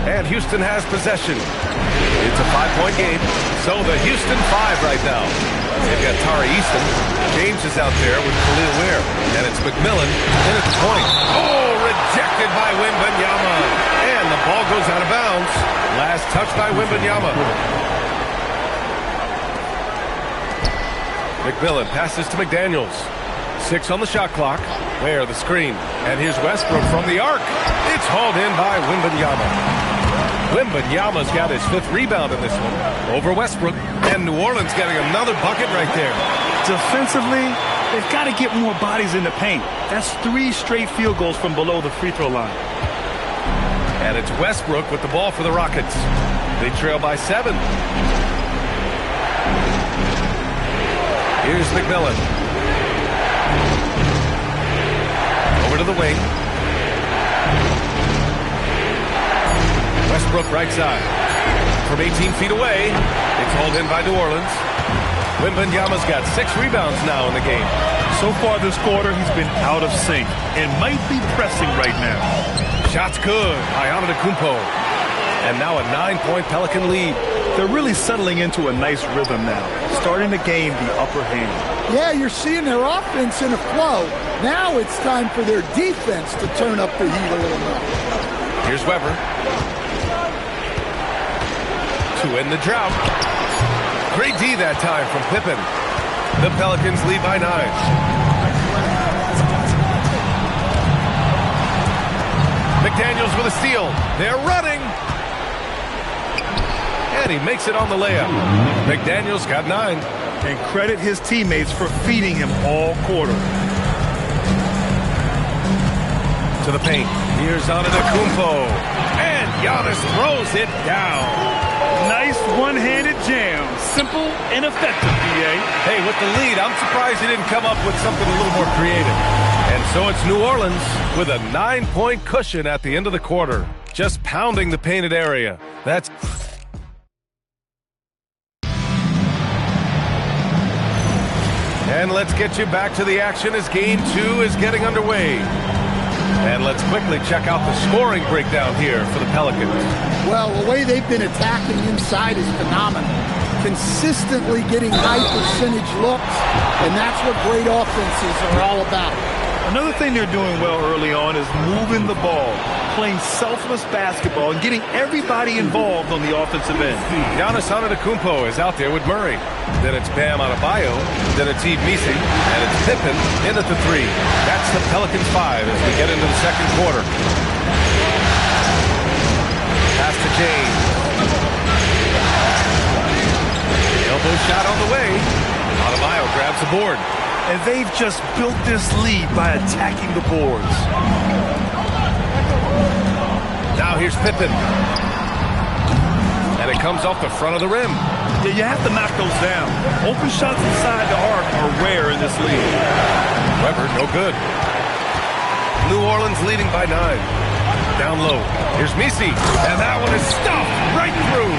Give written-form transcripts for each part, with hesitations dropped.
And Houston has possession. It's a 5-point game. So the Houston 5 right now. They've got Tari Easton. James is out there with Khalil Ware. And it's McMillan in at the point. Oh, rejected by Wembanyama. And the ball goes out of bounds. Last touch by Wembanyama. McMillan passes to McDaniels. 6 on the shot clock. Ware the screen. And here's Westbrook from the arc. It's hauled in by Wembanyama. Wembanyama's got his 5th rebound in this one over Westbrook. And New Orleans getting another bucket right there. Defensively, they've got to get more bodies in the paint. That's 3 straight field goals from below the free throw line. And it's Westbrook with the ball for the Rockets. They trail by 7. Here's McMillan. Over to the wing. Westbrook right side. From 18 feet away, it's hauled in by New Orleans. Wembanyama's got 6 rebounds now in the game. So far this quarter, he's been out of sync and might be pressing right now. Shots good by Antetokounmpo. And now a 9-point Pelican lead. They're really settling into a nice rhythm now, starting to gain the upper hand. Yeah, you're seeing their offense in a flow. Now it's time for their defense to turn up the heat a little more. Here's Weber. To end the drought. Great D that time from Pippen. The Pelicans lead by 9. McDaniels with a steal. They're running. And he makes it on the layup. McDaniels got 9. And credit his teammates for feeding him all quarter. To the paint. Here's Antetokounmpo. And Giannis throws it down. Nice one-handed jam. Simple and effective, B.A. Hey, with the lead, I'm surprised he didn't come up with something a little more creative. And so it's New Orleans with a 9-point cushion at the end of the quarter. Just pounding the painted area. That's... And let's get you back to the action as Game 2 is getting underway. And let's quickly check out the scoring breakdown here for the Pelicans. Well, the way they've been attacking inside is phenomenal. Consistently getting high percentage looks, and that's what great offenses are all about. Another thing they're doing well early on is moving the ball, playing selfless basketball, and getting everybody involved on the offensive end. Giannis Antetokounmpo is out there with Murray. Then it's Bam Adebayo. Then it's Yves Missi. And it's Pippen in at the 3. That's the Pelicans 5 as we get into the second quarter. Pass to James. Elbow shot on the way. Adebayo grabs the board. And they've just built this lead by attacking the boards. Now here's Pippen. And it comes off the front of the rim. Yeah, you have to knock those down. Open shots inside the arc are rare in this league. Weber, no good. New Orleans leading by 9. Down low. Here's Missi. And that one is stuffed right through.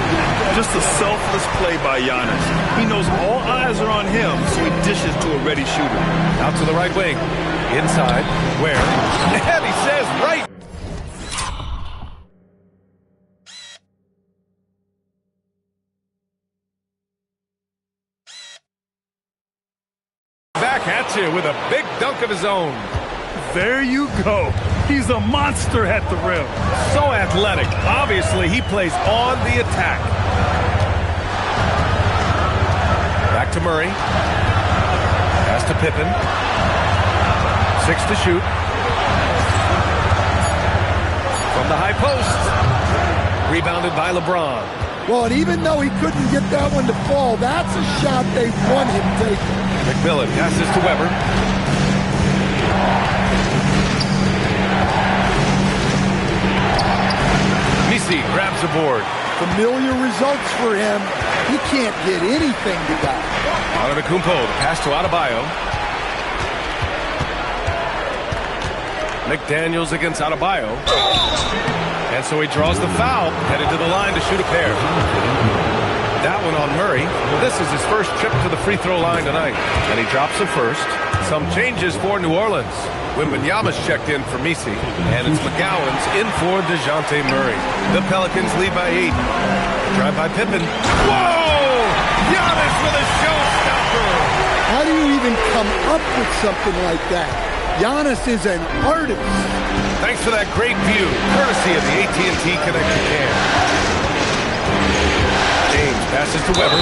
Just a selfless play by Giannis. He knows all eyes are on him, so he dishes to a ready shooter. Out to the right wing. Inside. Where? And he says right. Back at you with a big dunk of his own. There you go. He's a monster at the rim. So athletic. Obviously, he plays on the attack. Back to Murray. Pass to Pippen. 6 to shoot. From the high post. Rebounded by LeBron. Well, and even though he couldn't get that one to fall, that's a shot they want him taking. McMillan passes to Weber. Missi grabs the board. Familiar results for him. He can't get anything to that. Antetokounmpo, pass to Adebayo. McDaniels against Adebayo. And so he draws the foul, headed to the line to shoot a pair. That one on Murray. This is his first trip to the free throw line tonight. And he drops it first. Some changes for New Orleans. Wembanyama's checked in for Messi. And it's McGowan's in for DeJounte Murray. The Pelicans lead by 8. Drive by Pippen. Whoa! Giannis with a showstopper! How do you even come up with something like that? Giannis is an artist. Thanks for that great view, courtesy of the AT&T Connected Cam. James passes to Weber.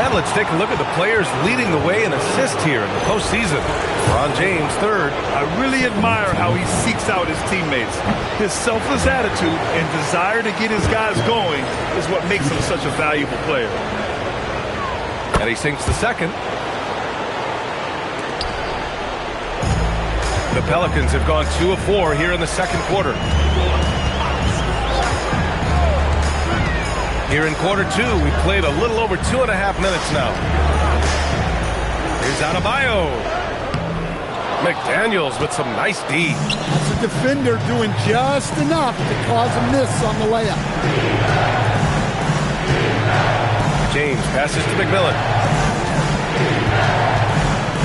And let's take a look at the players leading the way in assists here in the postseason. LeBron James, third. I really admire how he seeks out his teammates. His selfless attitude and desire to get his guys going is what makes him such a valuable player. And he sinks the second. The Pelicans have gone 2 of 4 here in the second quarter. Here in quarter 2, we played a little over 2.5 minutes now. Here's Adebayo. McDaniels with some nice D. That's a defender doing just enough to cause a miss on the layup. James passes to McMillan.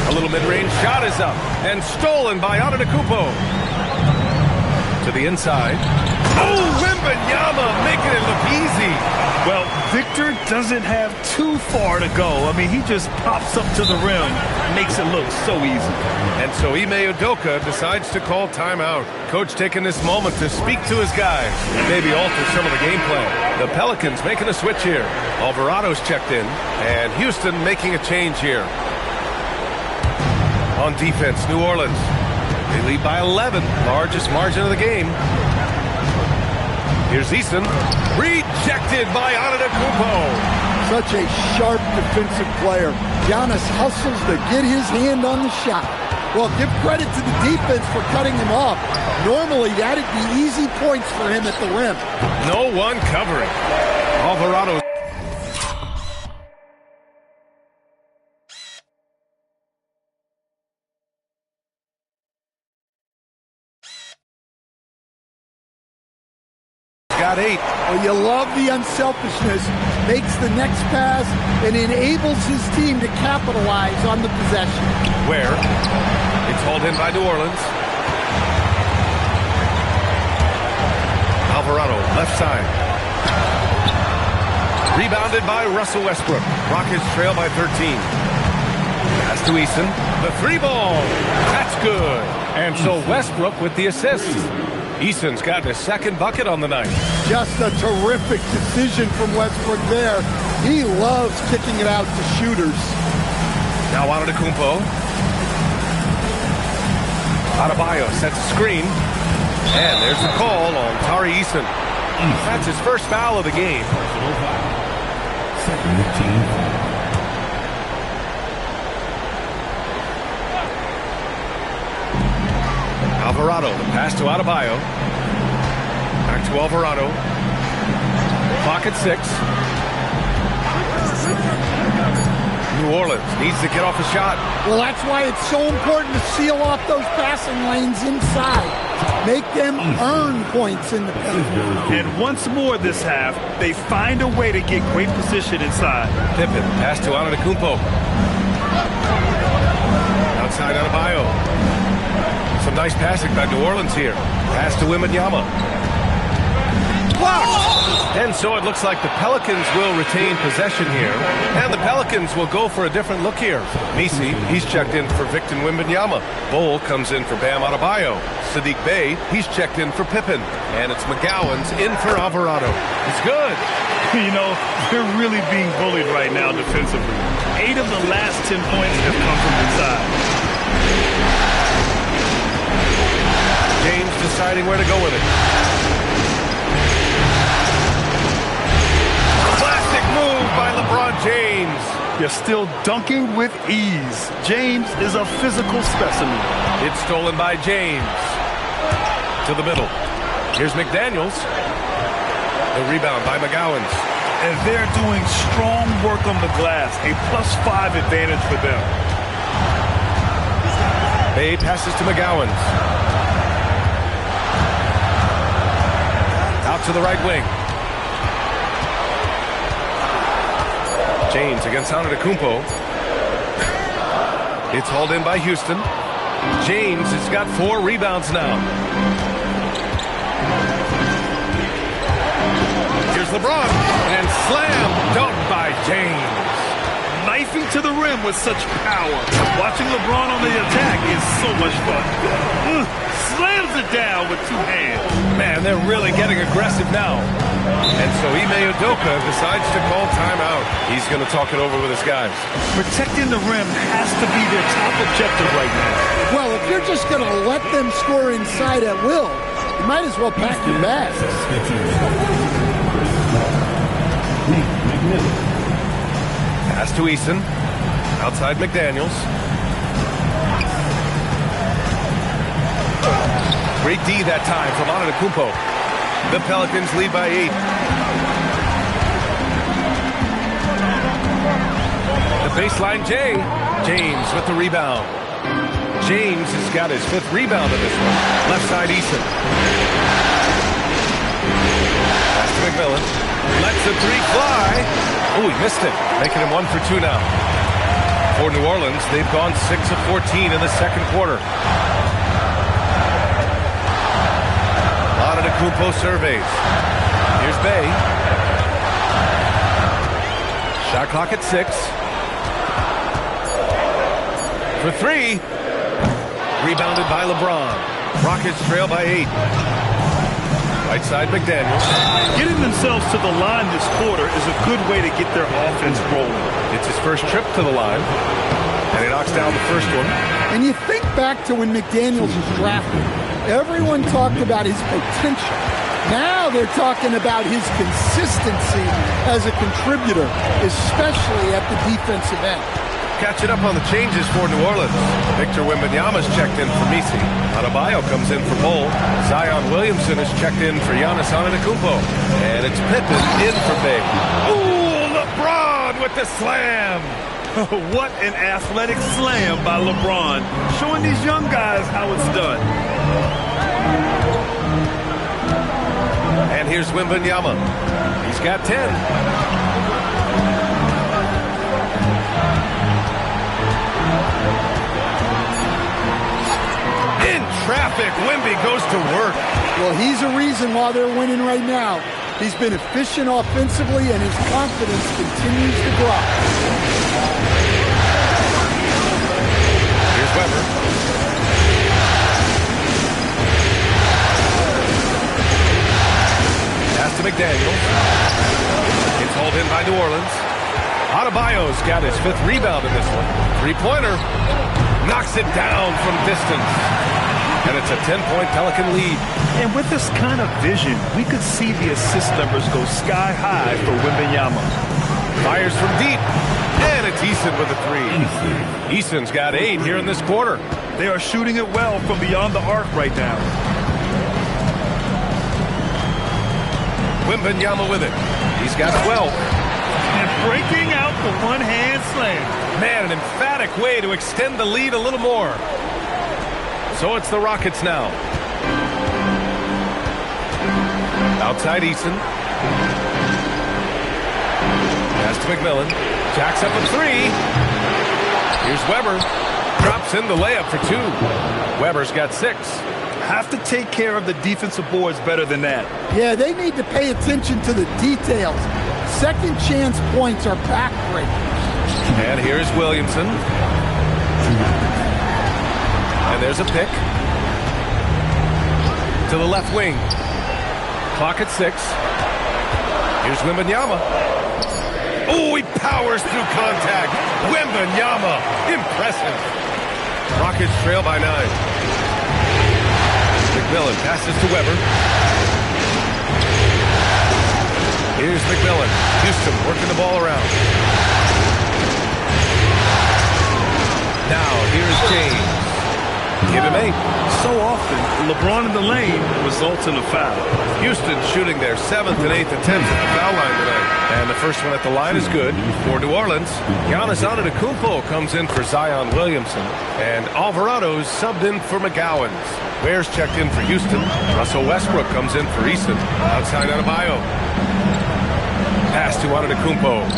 A little mid-range shot is up and stolen by Antetokounmpo. To the inside. Oh, Wembanyama making it look easy. Well, Victor doesn't have too far to go. I mean, he just pops up to the rim, makes it look so easy. And so Ime Udoka decides to call timeout. Coach taking this moment to speak to his guys, maybe alter some of the game plan. The Pelicans making a switch here. Alvarado's checked in, and Houston making a change here. On defense, New Orleans. They lead by 11, largest margin of the game. Here's Eason, rejected by Antetokounmpo. Such a sharp defensive player. Giannis hustles to get his hand on the shot. Well, give credit to the defense for cutting him off. Normally, that'd be easy points for him at the rim. No one covering. Alvarado. Got 8. Well, you love the unselfishness. Makes the next pass and enables his team to capitalize on the possession. Where it's hauled in by New Orleans. Alvarado, left side. Rebounded by Russell Westbrook. Rockets trail by 13. Pass to Eason. The 3-ball. That's good. And so Westbrook with the assist. Eason's gotten his second bucket on the night. Just a terrific decision from Westbrook there. He loves kicking it out to shooters. Now Antetokounmpo. Adebayo sets a screen. And there's a call on Tari Eason. That's his first foul of the game. Second team. Alvarado, the pass to Adebayo. Back to Alvarado. Clock at 6. New Orleans needs to get off a shot. Well, that's why it's so important to seal off those passing lanes inside. Make them earn points in the paint. And once more this half, they find a way to get great position inside. Pippen, pass to Antetokounmpo. Outside Adebayo. Some nice passing by New Orleans here. Pass to Wembanyama. Blocked! And so it looks like the Pelicans will retain possession here. And the Pelicans will go for a different look here. Messi, he's checked in for Victor Wembanyama. Bol comes in for Bam Adebayo. Sadiq Bey, he's checked in for Pippen. And it's McGowan's in for Alvarado. It's good. You know, they're really being bullied right now defensively. 8 of the last 10 points have come from inside. James deciding where to go with it. Classic move by LeBron James. You're still dunking with ease. James is a physical specimen. It's stolen by James. To the middle. Here's McDaniels. The rebound by McGowan's. And they're doing strong work on the glass. A +5 advantage for them. Bay passes to McGowan's. Out to the right wing. James against Antetokounmpo. It's hauled in by Houston. James has got 4 rebounds now. Here's LeBron. And slam dunk by James. Knifing to the rim with such power. Watching LeBron on the attack is so much fun. Slams it down with 2 hands. Man, they're really getting aggressive now. And so Ime Udoka decides to call timeout. He's going to talk it over with his guys. Protecting the rim has to be their top objective right now. Well, if you're just going to let them score inside at will, you might as well pack your bags. Pass to Eason. Outside McDaniels. Great D that time from Antetokounmpo. The Pelicans lead by 8. The baseline J. James with the rebound. James has got his 5th rebound of this one. Left side Eason. Pass to McMillan. Lets the 3 fly. Oh, he missed it. Making him 1 for 2 now. For New Orleans, they've gone 6 of 14 in the second quarter. Antetokounmpo surveys. Here's Bay. Shot clock at 6. For 3. Rebounded by LeBron. Rockets trail by 8. Right side McDaniels. Getting themselves to the line this quarter is a good way to get their offense rolling. It's his first trip to the line. And he knocks down the first one. And you think back to when McDaniels was drafted. Everyone talked about his potential. Now they're talking about his consistency as a contributor, especially at the defensive end. Catching up on the changes for New Orleans. Victor Wembanyama's checked in for Messi. Adebayo comes in for Bol. Zion Williamson is checked in for Giannis Antetokounmpo. And it's Pippen in for Bay. Ooh, LeBron with the slam. What an athletic slam by LeBron, showing these young guys how it's done. And here's Wembanyama. He's got 10. In traffic, Wemby goes to work. Well, he's a reason why they're winning right now. He's been efficient offensively, and his confidence continues to grow. Here's Weber. Pass to McDaniels. It's hauled in by New Orleans. Adebayo's got his 5th rebound in this one. 3-pointer. Knocks it down from distance. And it's a 10-point Pelican lead. And with this kind of vision, we could see the assist numbers go sky high for Wembanyama. Fires from deep. And it's Eason with a 3. Eason's got 8 here in this quarter. They are shooting it well from beyond the arc right now. Wembanyama with it. He's got 12. And breaking out the one-hand slam. Man, an emphatic way to extend the lead a little more. So it's the Rockets now. Outside Eason. Pass to McMillan. Jacks up a 3. Here's Weber. Drops in the layup for 2. Weber's got 6. Have to take care of the defensive boards better than that. Yeah, they need to pay attention to the details. Second chance points are backbreakers. And here's Williamson. And there's a pick. To the left wing. Clock at 6. Here's Wembanyama. Oh, he powers through contact. Wembanyama. Impressive. Rockets trail by 9. McMillan passes to Weber. Here's McMillan. Houston working the ball around. Now, here's James. Give him 8. So often, LeBron in the lane results in a foul. Houston shooting their 7th and 8th attempts at the foul line tonight. And the first one at the line is good for New Orleans. Giannis Antetokounmpo comes in for Zion Williamson. And Alvarado's subbed in for McGowens. Ware's checked in for Houston. Russell Westbrook comes in for Easton. Outside Adebayo. Pass to Antetokounmpo.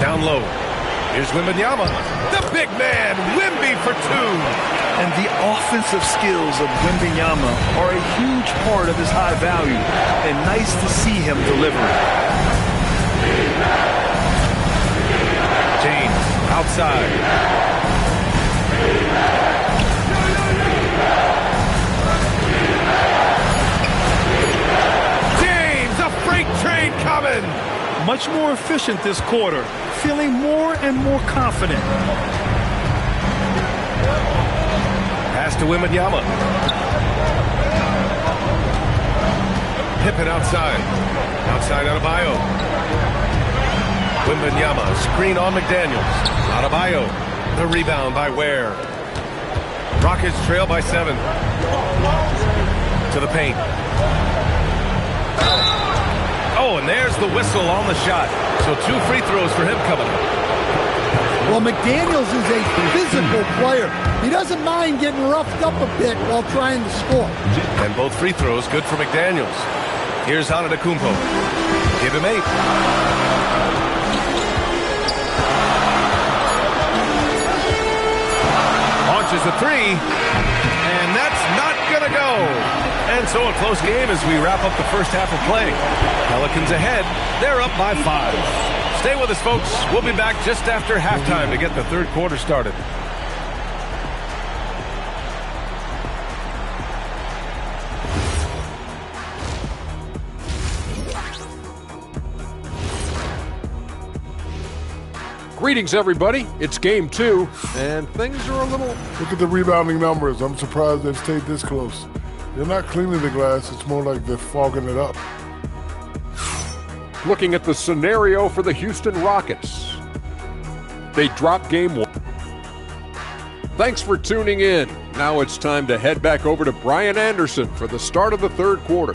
Down low. Here's Wembanyama. The big man, Wemby for 2. And the offensive skills of Wembanyama are a huge part of his high value. And nice to see him deliver it. James, outside. James, a freight train coming. Much more efficient this quarter, feeling more and more confident. Pass to Wembanyama. Pippen outside. Outside Adebayo. Wembanyama, screen on McDaniels. Adebayo, the rebound by Ware. Rockets trail by 7. To the paint. Oh, and there's the whistle on the shot. So 2 free throws for him coming up. Well, McDaniels is a physical player. He doesn't mind getting roughed up a bit while trying to score. And both free throws good for McDaniels. Here's Antetokounmpo. Give him 8. Launches a 3. And that's not going to go. And so a close game as we wrap up the first half of play. Pelicans ahead. They're up by 5. Stay with us, folks. We'll be back just after halftime to get the third quarter started. Greetings, everybody. It's game 2, and things are a little... Look at the rebounding numbers. I'm surprised they've stayed this close. They're not cleaning the glass. It's more like they're fogging it up. Looking at the scenario for the Houston Rockets. They drop game 1. Thanks for tuning in. Now it's time to head back over to Brian Anderson for the start of the third quarter.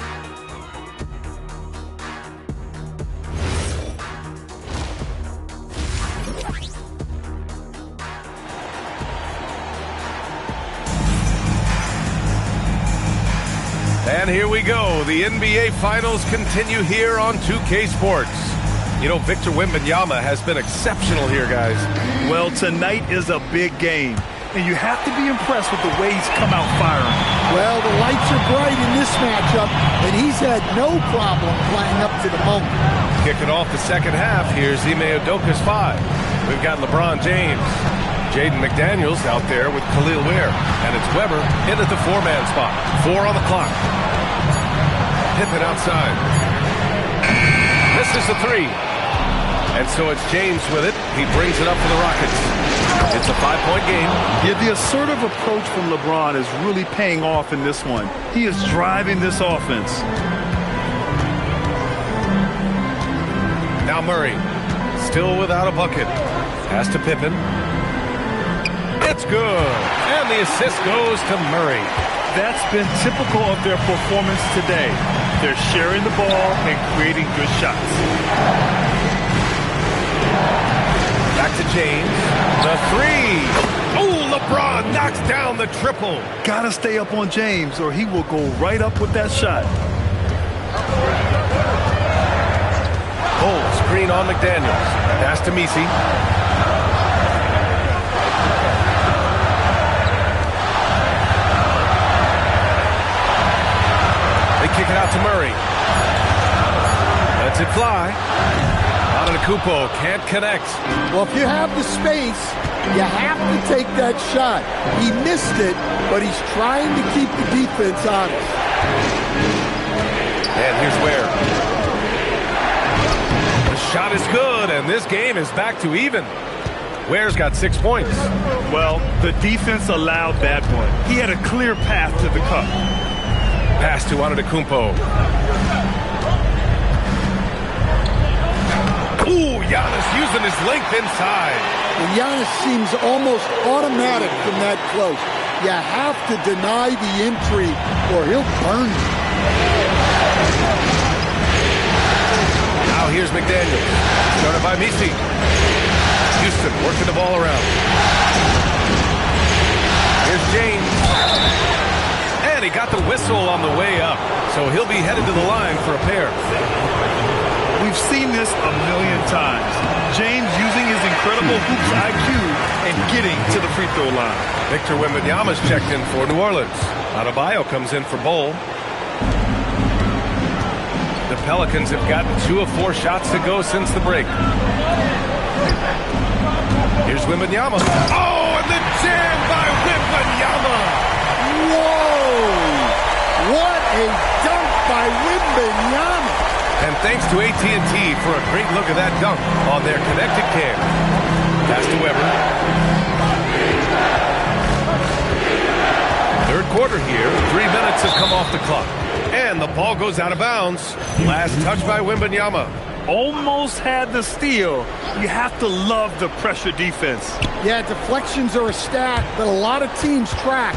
And here we go. The NBA Finals continue here on 2K Sports. You know, Victor Wembanyama has been exceptional here, guys. Well, tonight is a big game, and you have to be impressed with the way he's come out firing. Well, the lights are bright in this matchup, and he's had no problem playing up to the moment. Kicking off the second half, here's Ime Udoka's 5. We've got LeBron James. Jaden McDaniels out there with Khalil Ware. And it's Weber in at the 4-man spot. 4 on the clock. Pippen outside. Misses the 3. And so it's James with it. He brings it up for the Rockets. It's a 5-point game. Yeah, the assertive approach from LeBron is really paying off in this one. He is driving this offense. Now Murray. Still without a bucket. Pass to Pippen. It's good. And the assist goes to Murray. That's been typical of their performance today. They're sharing the ball and creating good shots. Back to James. The 3. Oh, LeBron knocks down the triple. Gotta stay up on James or he will go right up with that shot. Oh, screen on McDaniels. Pass to Messi. Kick it out to Murray. Lets it fly. Antetokounmpo can't connect. Well, if you have the space, you have to take that shot. He missed it, but he's trying to keep the defense honest. And here's Ware. The shot is good, and this game is back to even. Ware's got 6 points. Well, the defense allowed that one. He had a clear path to the cup. Pass to Antetokounmpo. Ooh, Giannis using his length inside. And Giannis seems almost automatic from that close. You have to deny the entry or he'll burn you. Now here's McDaniels. Started by Misi. Houston working the ball around. Here's James. And he got the whistle on the way up. So he'll be headed to the line for a pair. We've seen this a million times. James using his incredible hoops IQ and getting to the free throw line. Victor Wembanyama's checked in for New Orleans. Adebayo comes in for Bol. The Pelicans have gotten 2 of 4 shots to go since the break. Here's Wembanyama. Oh, and the jam by Wembanyama. Whoa! What a dunk by Wembanyama. And thanks to AT&T for a great look at that dunk on their connected cam. Pass to Weber. Third quarter here. 3 minutes have come off the clock. And the ball goes out of bounds. Last touch by Wembanyama. Almost had the steal. You have to love the pressure defense. Yeah, deflections are a stat that a lot of teams track,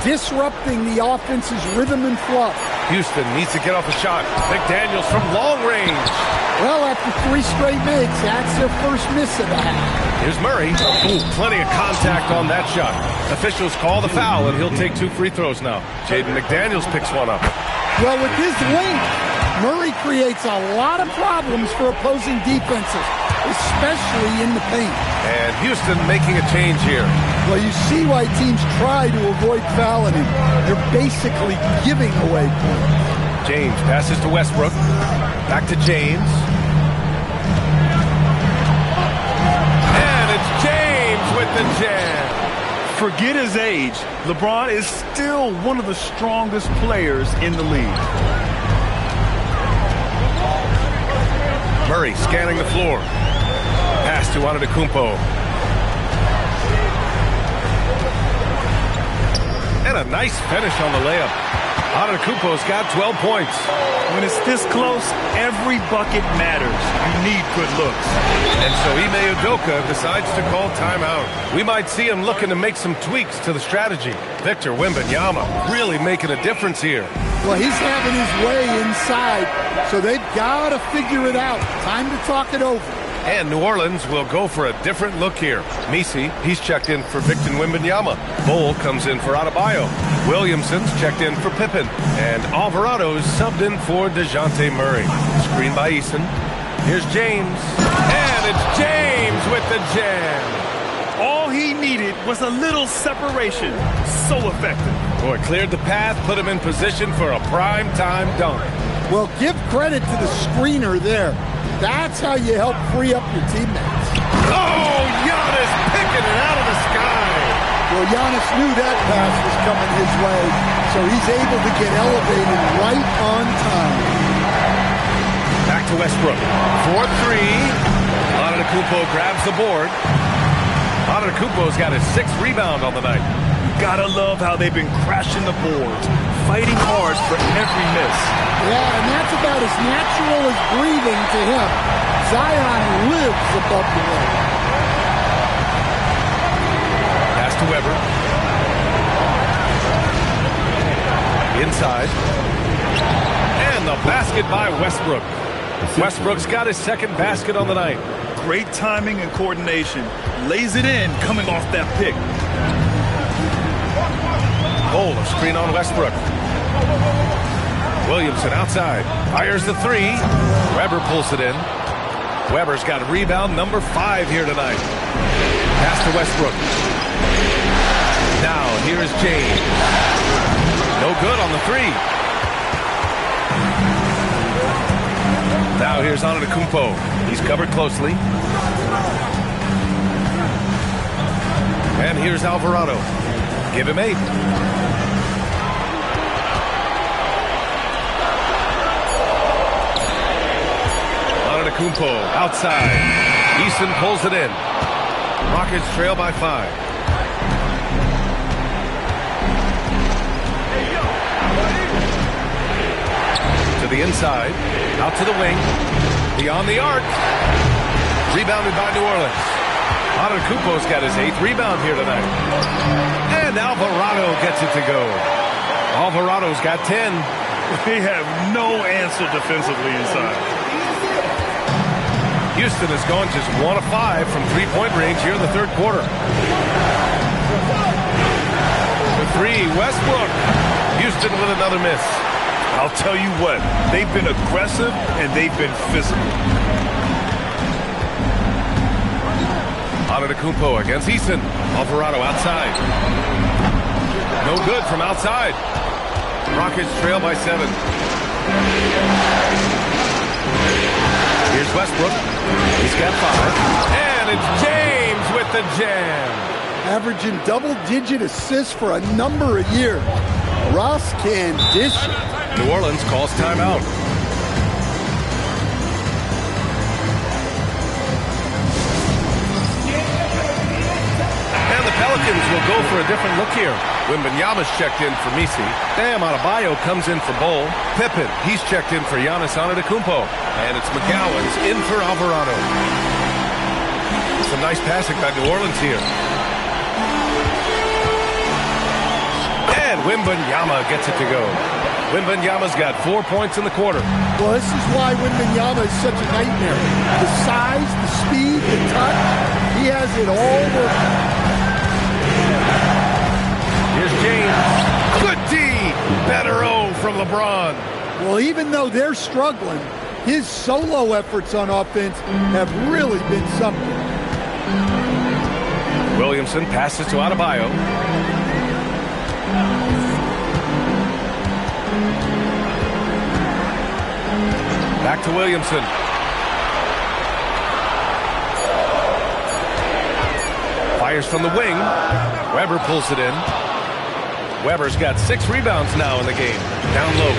disrupting the offense's rhythm and flow. Houston needs to get off a shot. McDaniels from long range. Well, after 3 straight makes, that's their first miss of the half. Here's Murray. Ooh, plenty of contact on that shot. Officials call the foul, and he'll take 2 free throws now. Jaden McDaniels picks one up. Well, with his length, Murray creates a lot of problems for opposing defenses, especially in the paint. And Houston making a change here. Well, you see why teams try to avoid fouling him. You're basically giving away points. James passes to Westbrook. Back to James. And it's James with the jam. Forget his age. LeBron is still one of the strongest players in the league. Murray scanning the floor. Pass to Antetokounmpo. And a nice finish on the layup. Antetokounmpo's got 12 points. When it's this close, every bucket matters. You need good looks. And so Ime Udoka decides to call timeout. We might see him looking to make some tweaks to the strategy. Victor Wembanyama really making a difference here. Well, he's having his way inside, so they've got to figure it out. Time to talk it over. And New Orleans will go for a different look here. Misi, he's checked in for Victor Wembanyama. Bol comes in for Adebayo. Williamson's checked in for Pippen. And Alvarado's subbed in for DeJounte Murray. Screen by Easton. Here's James. And it's James with the jam. All he needed was a little separation. So effective. Boy, cleared the path, put him in position for a prime-time dunk. Well, give credit to the screener there. That's how you help free up your teammates. Oh, Giannis picking it out of the sky. Well, Giannis knew that pass was coming his way, so he's able to get elevated right on time. Back to Westbrook. 4-3. Antetokounmpo grabs the board. Antetokounmpo's got his 6th rebound on the night. Gotta love how they've been crashing the boards, fighting hard for every miss. Yeah, and that's about as natural as breathing to him. Zion lives above the rim. Pass to Weber. Inside. And the basket by Westbrook. Westbrook's got his 2nd basket on the night. Great timing and coordination. Lays it in coming off that pick. Bol, a screen on Westbrook. Williamson outside. Fires the 3. Weber pulls it in. Weber's got rebound number 5 here tonight. Pass to Westbrook. Now, here's James. No good on the 3. Now here's Antetokounmpo. He's covered closely. And here's Alvarado. Give him 8. Antetokounmpo outside. Easton pulls it in. Rockets trail by 5. To the inside. Out to the wing. Beyond the arc. Rebounded by New Orleans. Antetokounmpo's got his 8th rebound here tonight. And Alvarado gets it to go. Alvarado's got 10. They have no answer defensively inside. Houston has gone just 1 of 5 from three-point range here in the third quarter. The 3, Westbrook. Houston with another miss. I'll tell you what, they've been aggressive and they've been physical. Antetokounmpo against Easton. Alvarado outside. No good from outside. Rockets trail by 7. Here's Westbrook. He's got 5. And it's James with the jam. Averaging double-digit assists for a number of years. Ross can dish it. New Orleans calls timeout. And the Pelicans will go for a different look here. Wembanyama's checked in for Misi. Bam Adebayo comes in for Bol. Pippen, he's checked in for Giannis Antetokounmpo. And it's McGowan's in for Alvarado. Some nice passing by New Orleans here. And Wembanyama gets it to go. Wembanyama's got 4 points in the quarter. Well, this is why Wembanyama is such a nightmare. The size, the speed, the touch, he has it all working. Here's James. Good D. Better O from LeBron. Well, even though they're struggling, his solo efforts on offense have really been something. Williamson passes to Adebayo. Back to Williamson. Fires from the wing. Weber pulls it in. Weber's got 6 rebounds now in the game. Down low.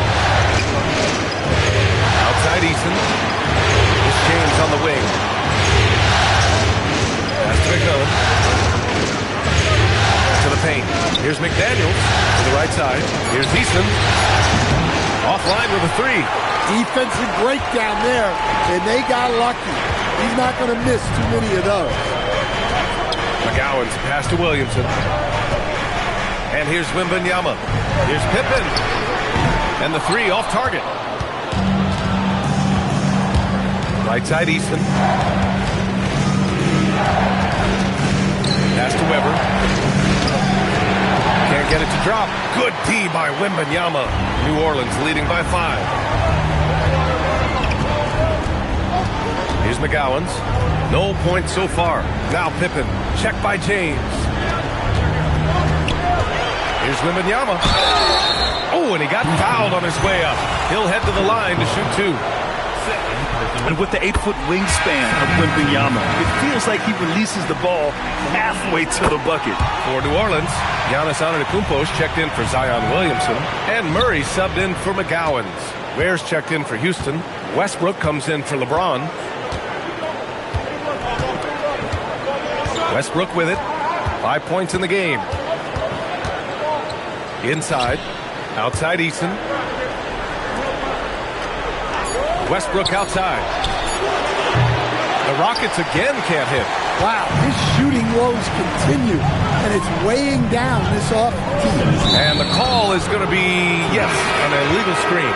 Outside Eason. It's James on the wing. Pass to McMillan. To the paint. Here's McDaniels to the right side. Here's Eason. Offline with a 3. Defensive breakdown there, and they got lucky. He's not going to miss too many of those. McGowan's pass to Williamson. And here's Wembanyama. Here's Pippen. And the 3 off target. Right side Easton. Pass to Weber. Can't get it to drop. Good D by Wembanyama. New Orleans leading by 5. Here's McGowan's. No points so far. Now Pippen. Check by James. Here's Wembanyama. Oh, and he got fouled on his way up. He'll head to the line to shoot 2. And with the 8-foot wingspan of Wembanyama, it feels like he releases the ball halfway to the bucket. For New Orleans, Giannis Antetokounmpo's checked in for Zion Williamson. And Murray subbed in for McGowan's. Ware's checked in for Houston. Westbrook comes in for LeBron. Westbrook with it. 5 points in the game. Inside. Outside Eason. Westbrook outside. The Rockets again can't hit. Wow, his shooting woes continue, and it's weighing down this offense team. And the call is going to be, yes, an illegal screen.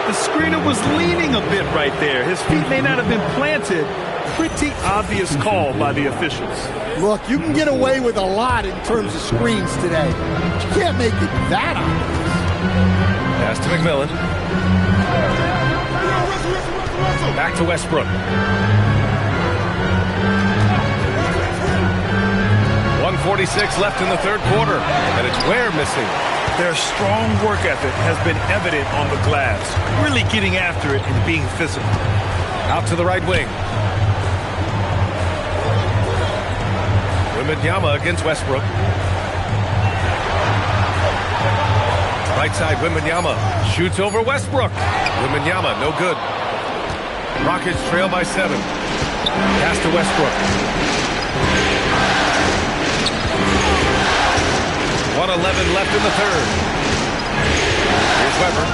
The screener was leaning a bit right there. His feet may not have been planted. Pretty obvious call by the officials. Look, you can get away with a lot in terms of screens today. But you can't make it that obvious. Pass to McMillan. Back to Westbrook. 1:46 left in the third quarter, and it's Ware missing. Their strong work ethic has been evident on the glass, really getting after it and being physical. Out to the right wing. Wembanyama against Westbrook. Right side, Wembanyama shoots over Westbrook. Wembanyama, no good. Rockets trail by 7. Pass to Westbrook. 1:11 left in the third. Here's Weber.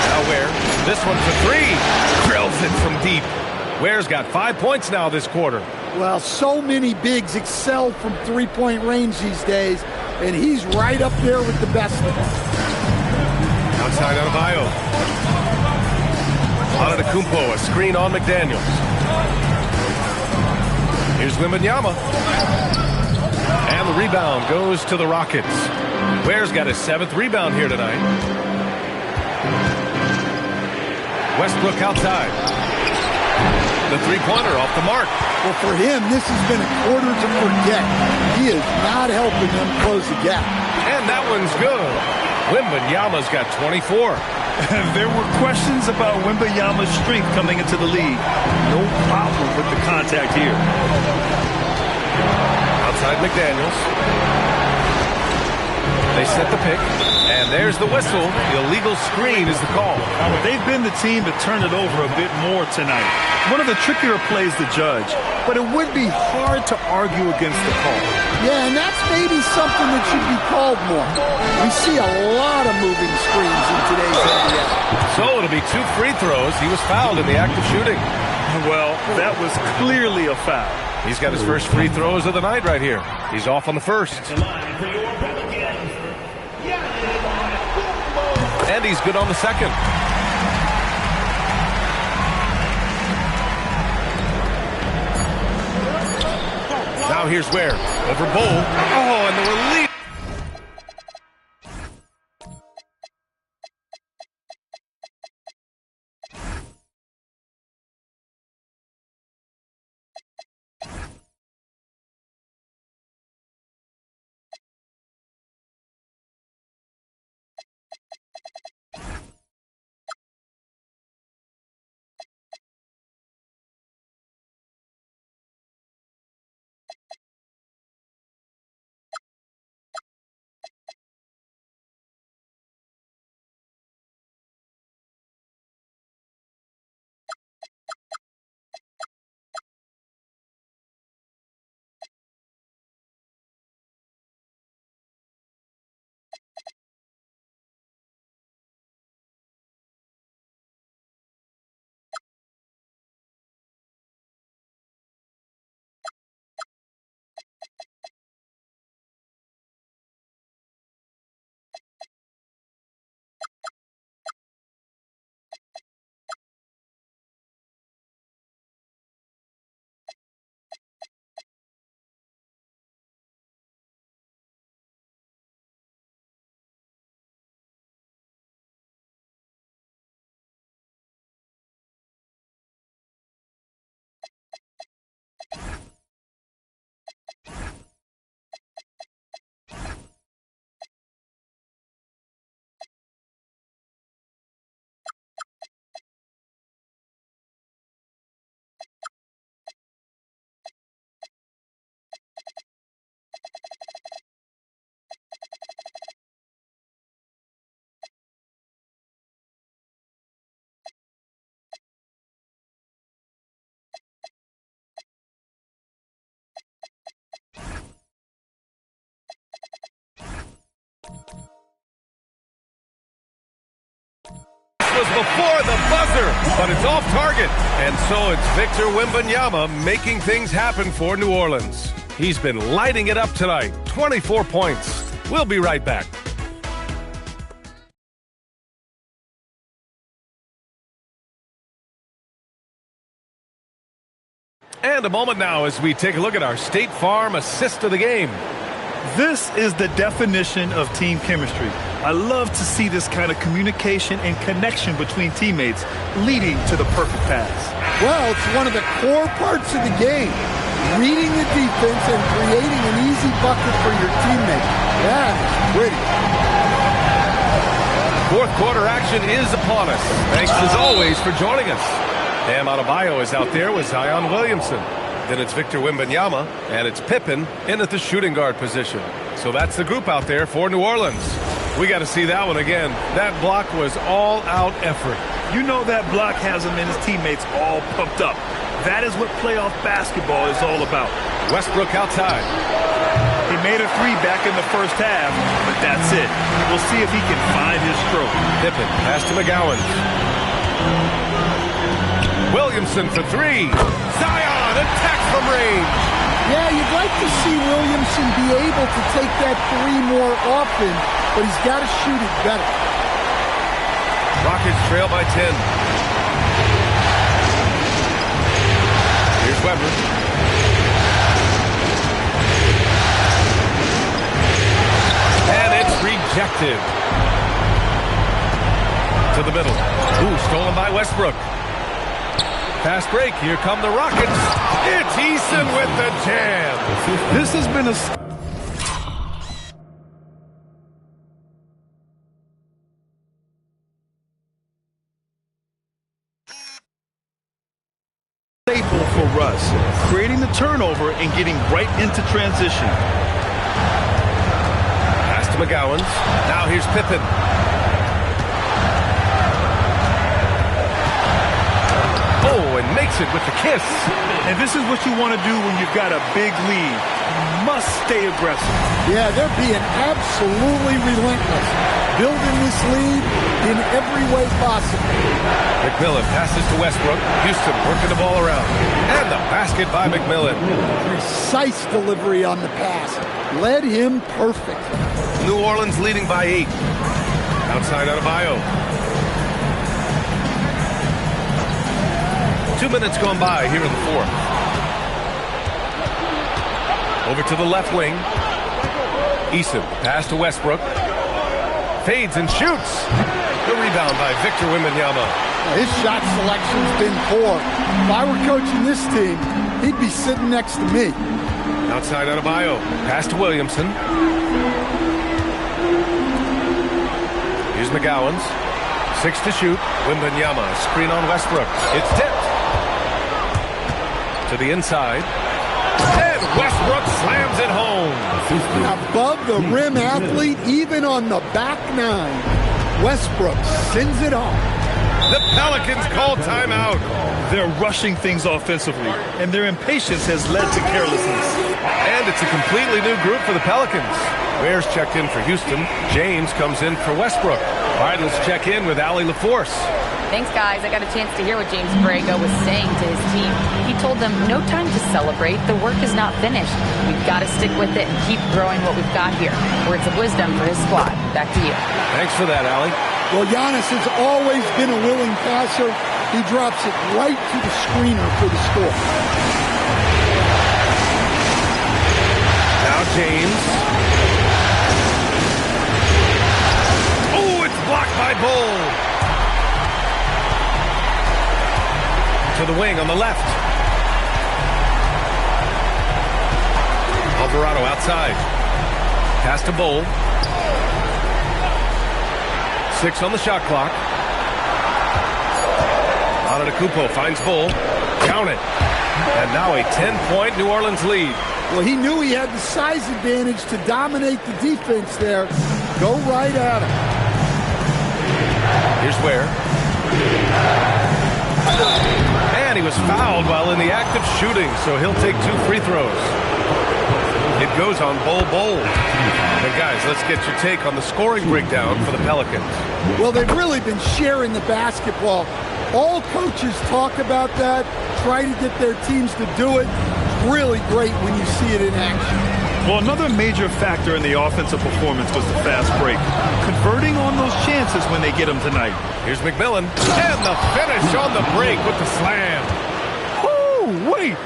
Now Ware. This one for three. Drills it from deep. Ware's got 5 points now this quarter. Well, so many bigs excel from three-point range these days, and he's right up there with the best of them. Outside Adebayo. Antetokounmpo, a screen on McDaniels. Here's Wembanyama. And the rebound goes to the Rockets. Ware's got his 7th rebound here tonight. Westbrook outside. The three-pointer off the mark. Well, for him, this has been a quarter to forget. He is not helping them close the gap. And that one's good. Wembanyama's got 24. There were questions about Wembanyama's strength coming into the league. No problem with the contact here. Outside McDaniels. They set the pick, and there's the whistle. The illegal screen is the call. They've been the team to turn it over a bit more tonight. One of the trickier plays to judge, but it would be hard to argue against the call. Yeah, and that's maybe something that should be called more. We see a lot of moving screens in today's NBA. So it'll be 2 free throws. He was fouled in the act of shooting. Well, that was clearly a foul. He's got his first free throws of the night right here. He's off on the first. And he's good on the second. Now here's Ware. Over Bowl. Oh, and the relief. Was before the buzzer, but it's off target. And so it's Victor Wembanyama making things happen for New Orleans. He's been lighting it up tonight. 24 points. We'll be right back. And a moment now as we take a look at our State Farm assist of the game. This is the definition of team chemistry. I love to see this kind of communication and connection between teammates leading to the perfect pass. Well, it's one of the core parts of the game. Reading the defense and creating an easy bucket for your teammate. That is pretty. Fourth quarter action is upon us. Thanks as always for joining us. Bam Adebayo is out there with Zion Williamson. Then it's Victor Wembanyama, and it's Pippen in at the shooting guard position. So that's the group out there for New Orleans. We got to see that one again. That block was all-out effort. You know that block has him and his teammates all pumped up. That is what playoff basketball is all about. Westbrook outside. He made a three back in the first half, but that's it. We'll see if he can find his stroke. Pippen, pass to McGowan. Williamson for three. Zion attacks from range. Yeah, you'd like to see Williamson be able to take that three more often, but he's got to shoot it better. Rockets trail by 10. Here's Weber. And it's rejected. To the middle. Ooh, stolen by Westbrook. Fast break. Here come the Rockets. It's Eason with the jam. This has been a staple for Russ, creating the turnover and getting right into transition. Pass to McGowens. Now here's Pippen. Oh, and makes it with the kiss. And this is what you want to do when you've got a big lead. You must stay aggressive. Yeah, they're being absolutely relentless, building this lead in every way possible. McMillan passes to Westbrook. Houston working the ball around. And the basket by McMillan. Precise delivery on the pass. Led him perfect. New Orleans leading by 8. Outside Adebayo. 2 minutes gone by here in the fourth. Over to the left wing. Eason, pass to Westbrook. Fades and shoots. The rebound by Victor Wembanyama. His shot selection's been poor. If I were coaching this team, he'd be sitting next to me. Outside Adebayo. Pass to Williamson. Here's McGowens. 6 to shoot. Wembanyama. Screen on Westbrook. It's tipped. To the inside. And Westbrook slams it home. Above the rim athlete, even on the back nine. Westbrook sends it home. The Pelicans call timeout. They're rushing things offensively, and their impatience has led to carelessness. And it's a completely new group for the Pelicans. Ware's checked in for Houston. James comes in for Westbrook. All right, let's check in with Allie LaForce. Thanks, guys. I got a chance to hear what James Borrego was saying to his team. He told them, no time to celebrate. The work is not finished. We've got to stick with it and keep growing what we've got here. Words of wisdom for his squad. Back to you. Thanks for that, Allie. Well, Giannis has always been a willing passer. He drops it right to the screener for the score. Now James. Oh, it's blocked by Bull. To the wing on the left. Alvarado outside. Pass to Bull. 6 on the shot clock. Antetokounmpo finds Bull. Count it. And now a 10-point New Orleans lead. Well, he knew he had the size advantage to dominate the defense there. Go right at him. Here's Ware. And he was fouled while in the act of shooting, so he'll take 2 free throws. It goes on Bol. And guys, let's get your take on the scoring breakdown for the Pelicans. Well, they've really been sharing the basketball. All coaches talk about that, try to get their teams to do it. It's really great when you see it in action. Well, another major factor in the offensive performance was the fast break. Converting on those chances when they get them tonight. Here's McMillan. And the finish on the break with the slam. Oh, wait.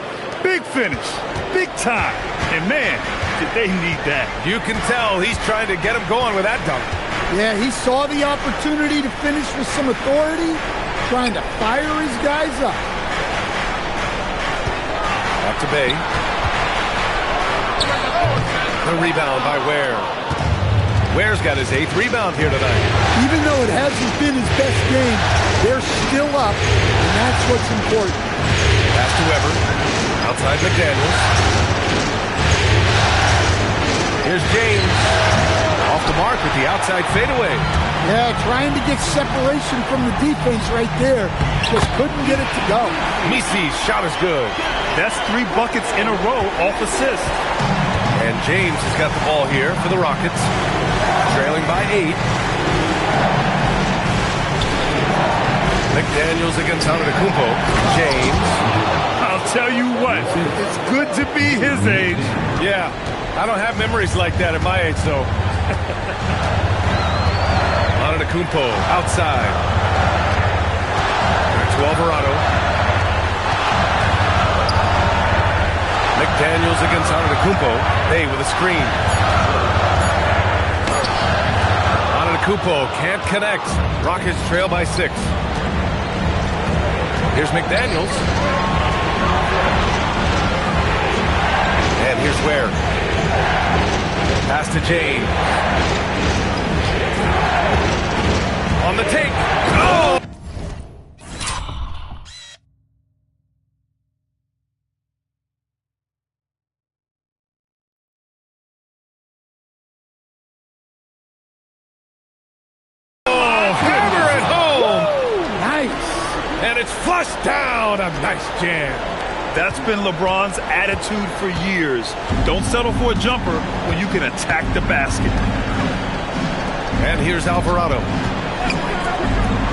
Big finish. Big time. And man, did they need that. You can tell he's trying to get him going with that dunk. Yeah, he saw the opportunity to finish with some authority, trying to fire his guys up. Out to Bay. The rebound by Ware. Ware's got his 8th rebound here tonight. Even though it hasn't been his best game, they're still up, and that's what's important. Pass to Weber. Outside McDaniels. Here's James. Off the mark with the outside fadeaway. Yeah, trying to get separation from the defense right there. Just couldn't get it to go. Misi's shot is good. That's 3 buckets in a row off assist. And James has got the ball here for the Rockets. Trailing by 8. McDaniels against Antetokounmpo. James. I'll tell you what, it's good to be his age. Yeah, I don't have memories like that at my age, though. Antetokounmpo outside. To Alvarado. McDaniels against Antetokounmpo. Bay with a screen. Antetokounmpo can't connect. Rockets trail by 6. Here's McDaniels. And here's Ware. Pass to James. On the take. Oh! Hammer at home. Nice. And it's flushed down. A nice jam. That's been LeBron's attitude for years. Don't settle for a jumper when you can attack the basket. And here's Alvarado.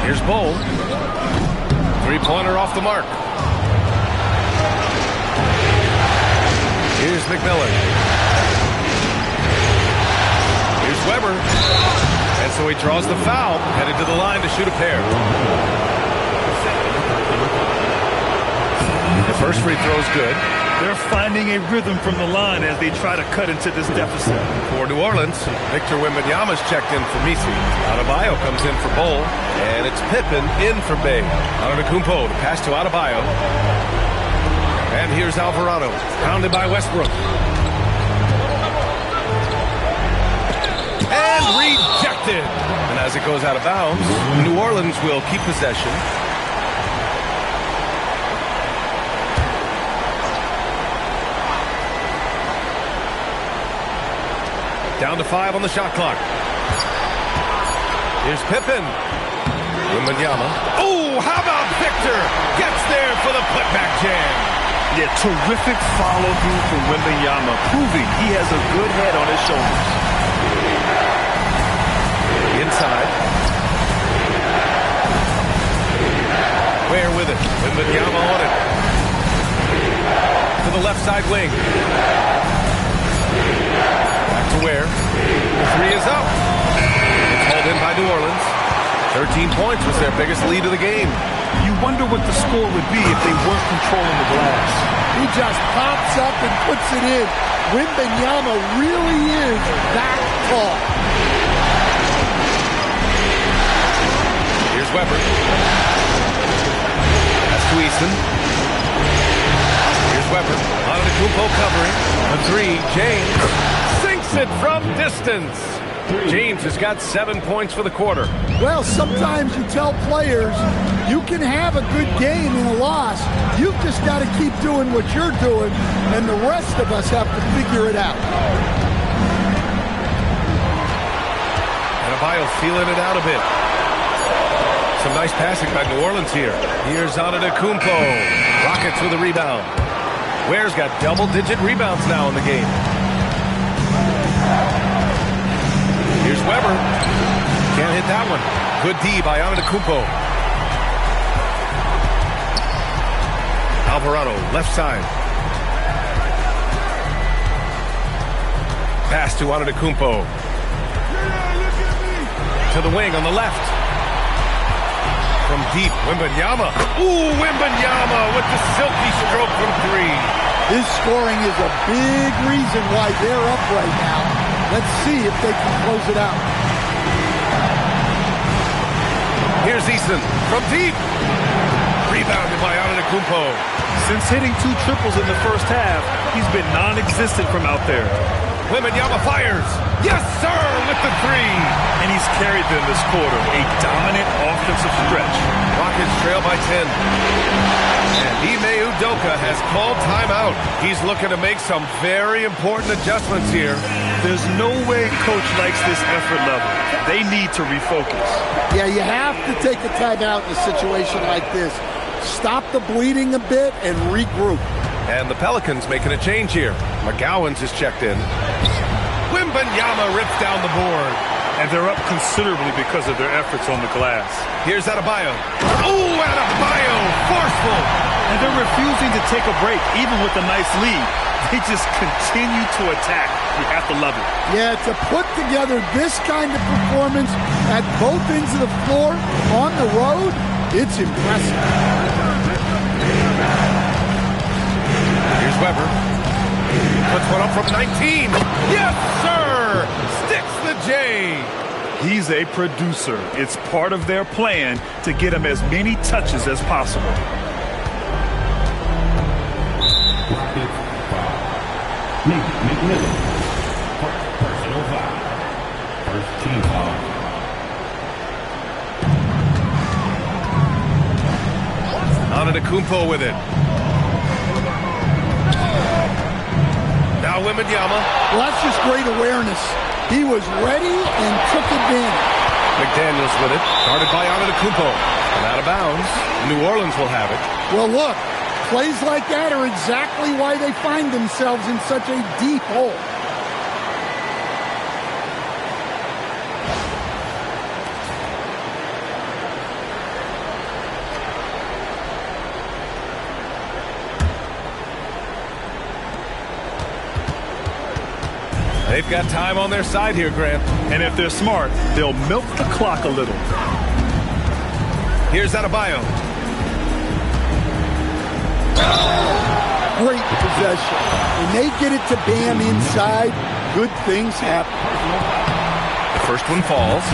Here's Bol. Three-pointer off the mark. Here's McMillan. Here's Weber. And so he draws the foul, headed to the line to shoot a pair. The first free throw is good. They're finding a rhythm from the line as they try to cut into this deficit. For New Orleans, Victor Wembanyama's checked in for Messi. Adebayo comes in for Bol, and it's Pippen in for Bay. Antetokounmpo to pass to Adebayo. And here's Alvarado, pounded by Westbrook. And rejected. And as it goes out of bounds, New Orleans will keep possession. Down to 5 on the shot clock. Here's Pippen. Wembanyama. Oh, how about Victor? Gets there for the putback jam. Yeah, terrific follow-through from Wembanyama, proving he has a good head on his shoulders. Inside. Ware with it. Wembanyama on it. To the left side wing. To Ware. The three is up. It's hauled in by New Orleans. 13 points was their biggest lead of the game. You wonder what the score would be if they weren't controlling the glass. He just pops up and puts it in. Wembanyama really is that tall. Here's Weber. That's to Easton. Here's Weber. Antetokounmpo covering. A three. James sinks it from distance. James has got 7 points for the quarter. Well, sometimes you tell players you can have a good game in a loss. You've just got to keep doing what you're doing, and the rest of us have to figure it out. Adebayo feeling it out a bit. Some nice passing by New Orleans here. Here's Antetokounmpo. Rockets with a rebound. Ware's got double-digit rebounds now in the game. Here's Weber. Can't hit that one. Good D by Antetokounmpo. Alvarado, left side. Pass to Antetokounmpo. To the wing on the left. From deep, Wembanyama. Ooh, Wembanyama with the silky stroke from three. His scoring is a big reason why they're up right now. Let's see if they can close it out. Here's Easton from deep. Rebounded by Antetokounmpo. Since hitting 2 triples in the first half, he's been non-existent from out there. Wembanyama fires. Yes, sir, with the three. And he's carried them this quarter. A dominant offensive stretch. Rockets trail by 10. And Ime Udoka has called timeout. He's looking to make some very important adjustments here. There's no way coach likes this effort level. They need to refocus. Yeah, you have to take a timeout in a situation like this. Stop the bleeding a bit and regroup. And the Pelicans making a change here. McGowan's is checked in. Wembanyama rips down the board. And they're up considerably because of their efforts on the glass. Here's Adebayo. Oh, Adebayo, forceful. And they're refusing to take a break, even with a nice lead. They just continue to attack. You have to love it. Yeah, to put together this kind of performance at both ends of the floor on the road, it's impressive. Here's Weber. Puts one up from 19. Yes, sir! Sticks the J. He's a producer. It's part of their plan to get him as many touches as possible. McMillan, personal foul. First team foul. Antetokounmpo with it. Now Wembanyama. Well, that's just great awareness. He was ready and took advantage. McDaniels with it. Guarded by Antetokounmpo. And out of bounds. New Orleans will have it. Well, look, plays like that are exactly why they find themselves in such a deep hole. They've got time on their side here, Grant. And if they're smart, they'll milk the clock a little. Here's Adebayo. Great possession. When they get it to Bam inside, good things happen. The first one falls.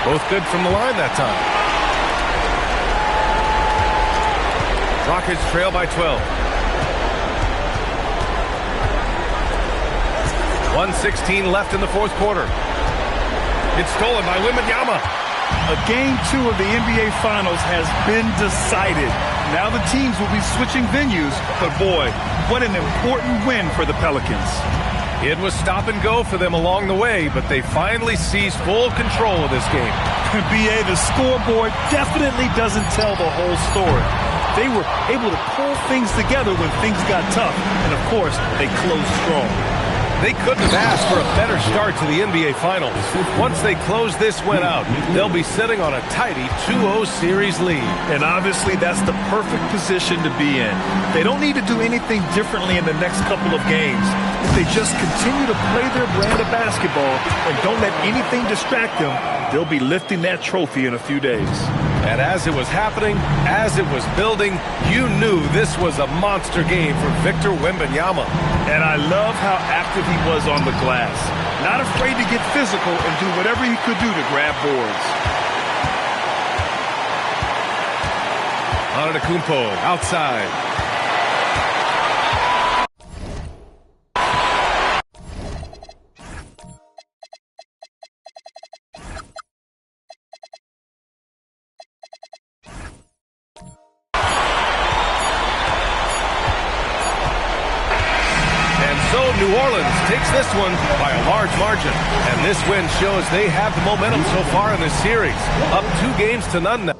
Both good from the line that time. Rockets trail by 12. 1:16 left in the fourth quarter. It's stolen by Wembanyama. Game 2 of the NBA Finals has been decided. Now the teams will be switching venues, but boy, what an important win for the Pelicans. It was stop and go for them along the way, but they finally seized full control of this game. BA, the scoreboard definitely doesn't tell the whole story. They were able to pull things together when things got tough, and of course, they closed strong. They couldn't have asked for a better start to the NBA Finals. Once they close this win out, they'll be sitting on a tidy 2-0 series lead. And obviously, that's the perfect position to be in. They don't need to do anything differently in the next couple of games. If they just continue to play their brand of basketball and don't let anything distract them, they'll be lifting that trophy in a few days. And as it was happening, as it was building, you knew this was a monster game for Victor Wembanyama. And I love how active he was on the glass. Not afraid to get physical and do whatever he could do to grab boards. Antetokounmpo outside. New Orleans takes this one by a large margin, and this win shows they have the momentum so far in this series. Up 2-0 now.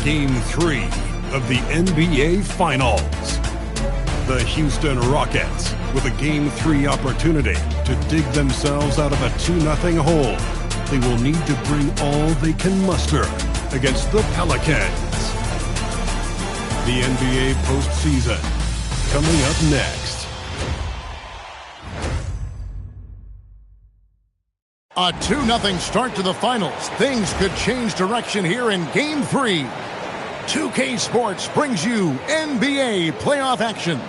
Game 3 of the NBA Finals. The Houston Rockets, with a Game 3 opportunity to dig themselves out of a 2-0 hole. They will need to bring all they can muster against the Pelicans. The NBA postseason, coming up next. A 2-0 start to the finals. Things could change direction here in Game 3. 2K Sports brings you NBA playoff action.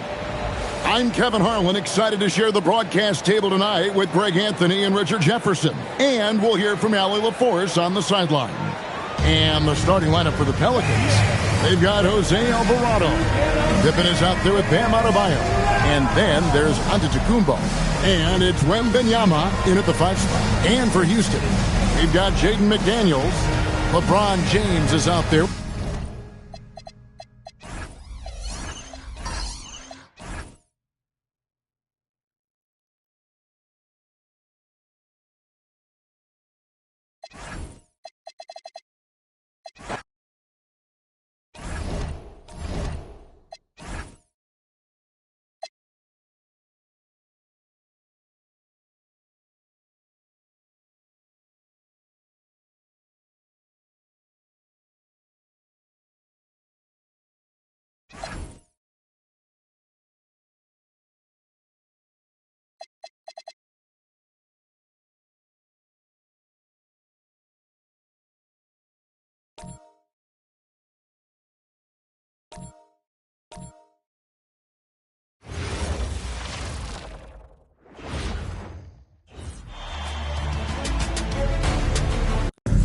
I'm Kevin Harlan, excited to share the broadcast table tonight with Greg Anthony and Richard Jefferson. And we'll hear from Allie LaForce on the sideline. And the starting lineup for the Pelicans, they've got Jose Alvarado. Pippen is out there with Bam Adebayo. And then there's Antetokounmpo. And it's Wembanyama in at the 5 spot. And for Houston, we've got Jaden McDaniels. LeBron James is out there.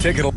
Take it.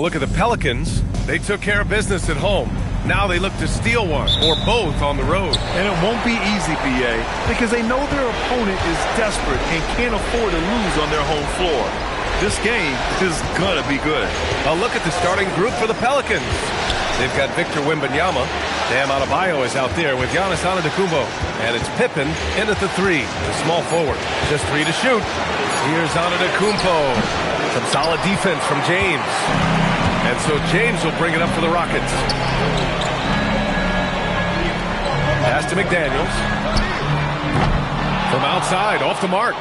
Look at the Pelicans. They took care of business at home. Now they look to steal one or both on the road. And it won't be easy, B.A., because they know their opponent is desperate and can't afford to lose on their home floor. This game is going to be good. A look at the starting group for the Pelicans. They've got Victor Wembanyama. Bam Adebayo is out there with Giannis Antetokounmpo. And it's Pippen in at the 3, the small forward. Just 3 to shoot. Here's Antetokounmpo. Some solid defense from James. And so James will bring it up for the Rockets. Pass to McDaniels. From outside, off the mark.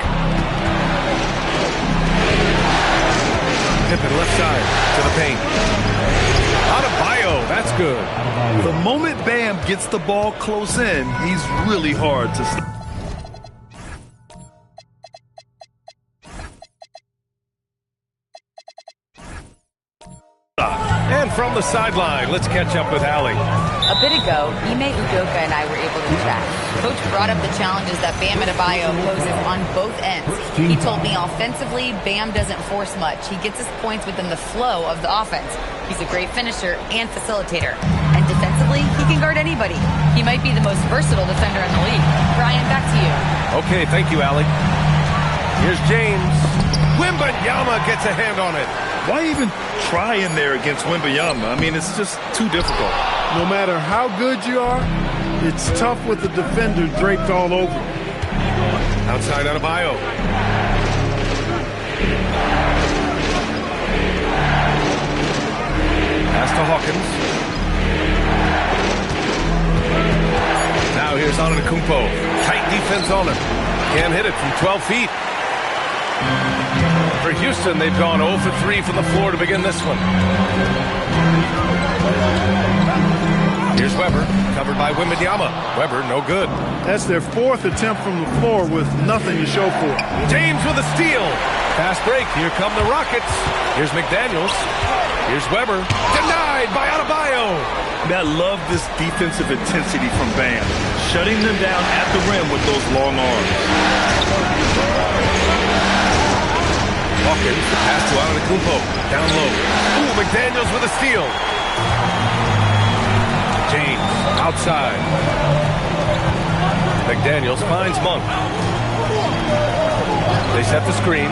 Pippen left side to the paint. Adebayo, that's good. The moment Bam gets the ball close in, he's really hard to stop. And from the sideline, let's catch up with Allie. A bit ago, Ime Udoka and I were able to chat. Coach brought up the challenges that Bam Adebayo poses on both ends. He told me offensively, Bam doesn't force much. He gets his points within the flow of the offense. He's a great finisher and facilitator. And defensively, he can guard anybody. He might be the most versatile defender in the league. Brian, back to you. Okay, thank you, Allie. Here's James. Wembanyama gets a hand on it. Why even try in there against Wembanyama? I mean, it's just too difficult. No matter how good you are, it's tough with the defender draped all over. Outside Adebayo. Pass to Hawkins. Now here's Antetokounmpo. Tight defense on him. Can't hit it from 12 feet. For Houston, they've gone 0 for 3 from the floor to begin this one. Here's Weber, covered by Wembanyama. Weber, no good. That's their 4th attempt from the floor with nothing to show for it. James with a steal. Fast break. Here come the Rockets. Here's McDaniels. Here's Weber. Denied by Adebayo. I love this defensive intensity from Bam, shutting them down at the rim with those long arms. Hawkins, pass to Antetokounmpo, down low. Ooh, McDaniels with a steal. James, outside. McDaniels finds Monk. They set the screen.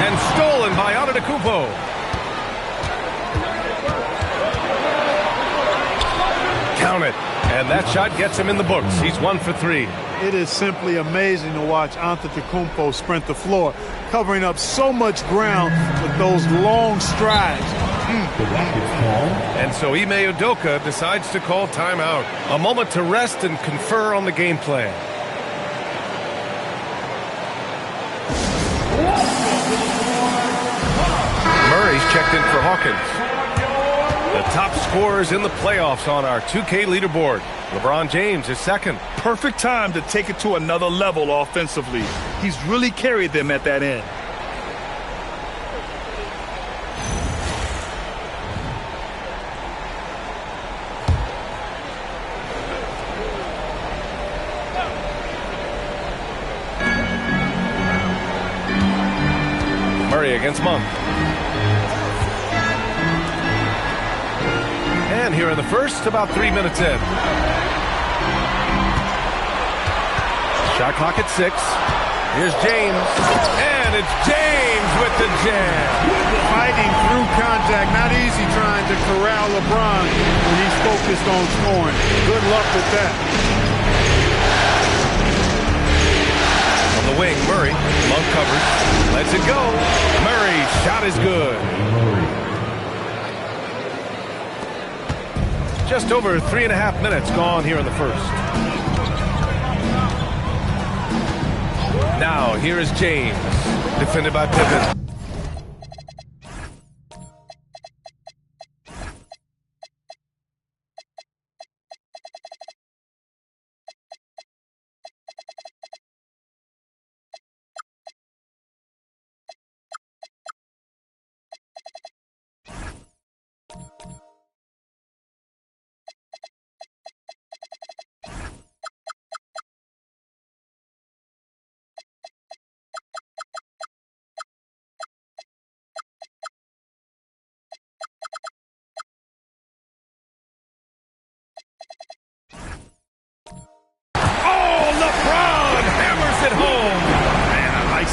And stolen by Antetokounmpo. Count it. And that shot gets him in the books. He's 1 for 3. It is simply amazing to watch Antetokounmpo sprint the floor, covering up so much ground with those long strides. And so Ime Udoka decides to call timeout. A moment to rest and confer on the game plan. Murray's checked in for Hawkins. The top scorers in the playoffs on our 2K leaderboard. LeBron James is second. Perfect time to take it to another level offensively. He's really carried them at that end. Murray against Monk. And here in the first, about 3 minutes in. Shot clock at 6. Here's James. And it's James with the jam. Fighting through contact. Not easy trying to corral LeBron when he's focused on scoring. Good luck with that. On the wing, Murray. Monk covers. Lets it go. Murray's shot is good. Just over 3.5 minutes gone here in the first. Now, here is James, defended by Pippen.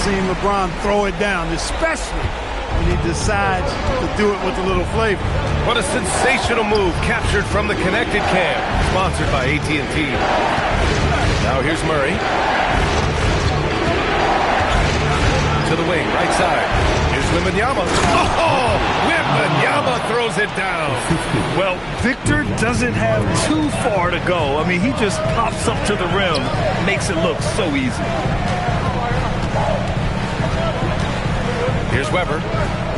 seeing LeBron throw it down, especially when he decides to do it with a little flavor. What a sensational move captured from the connected cam, sponsored by AT&T. Now here's Murray. To the wing, right side. Here's Wembanyama. Oh, Wembanyama throws it down. Well, Victor doesn't have too far to go. I mean, he just pops up to the rim, makes it look so easy. Here's Weber.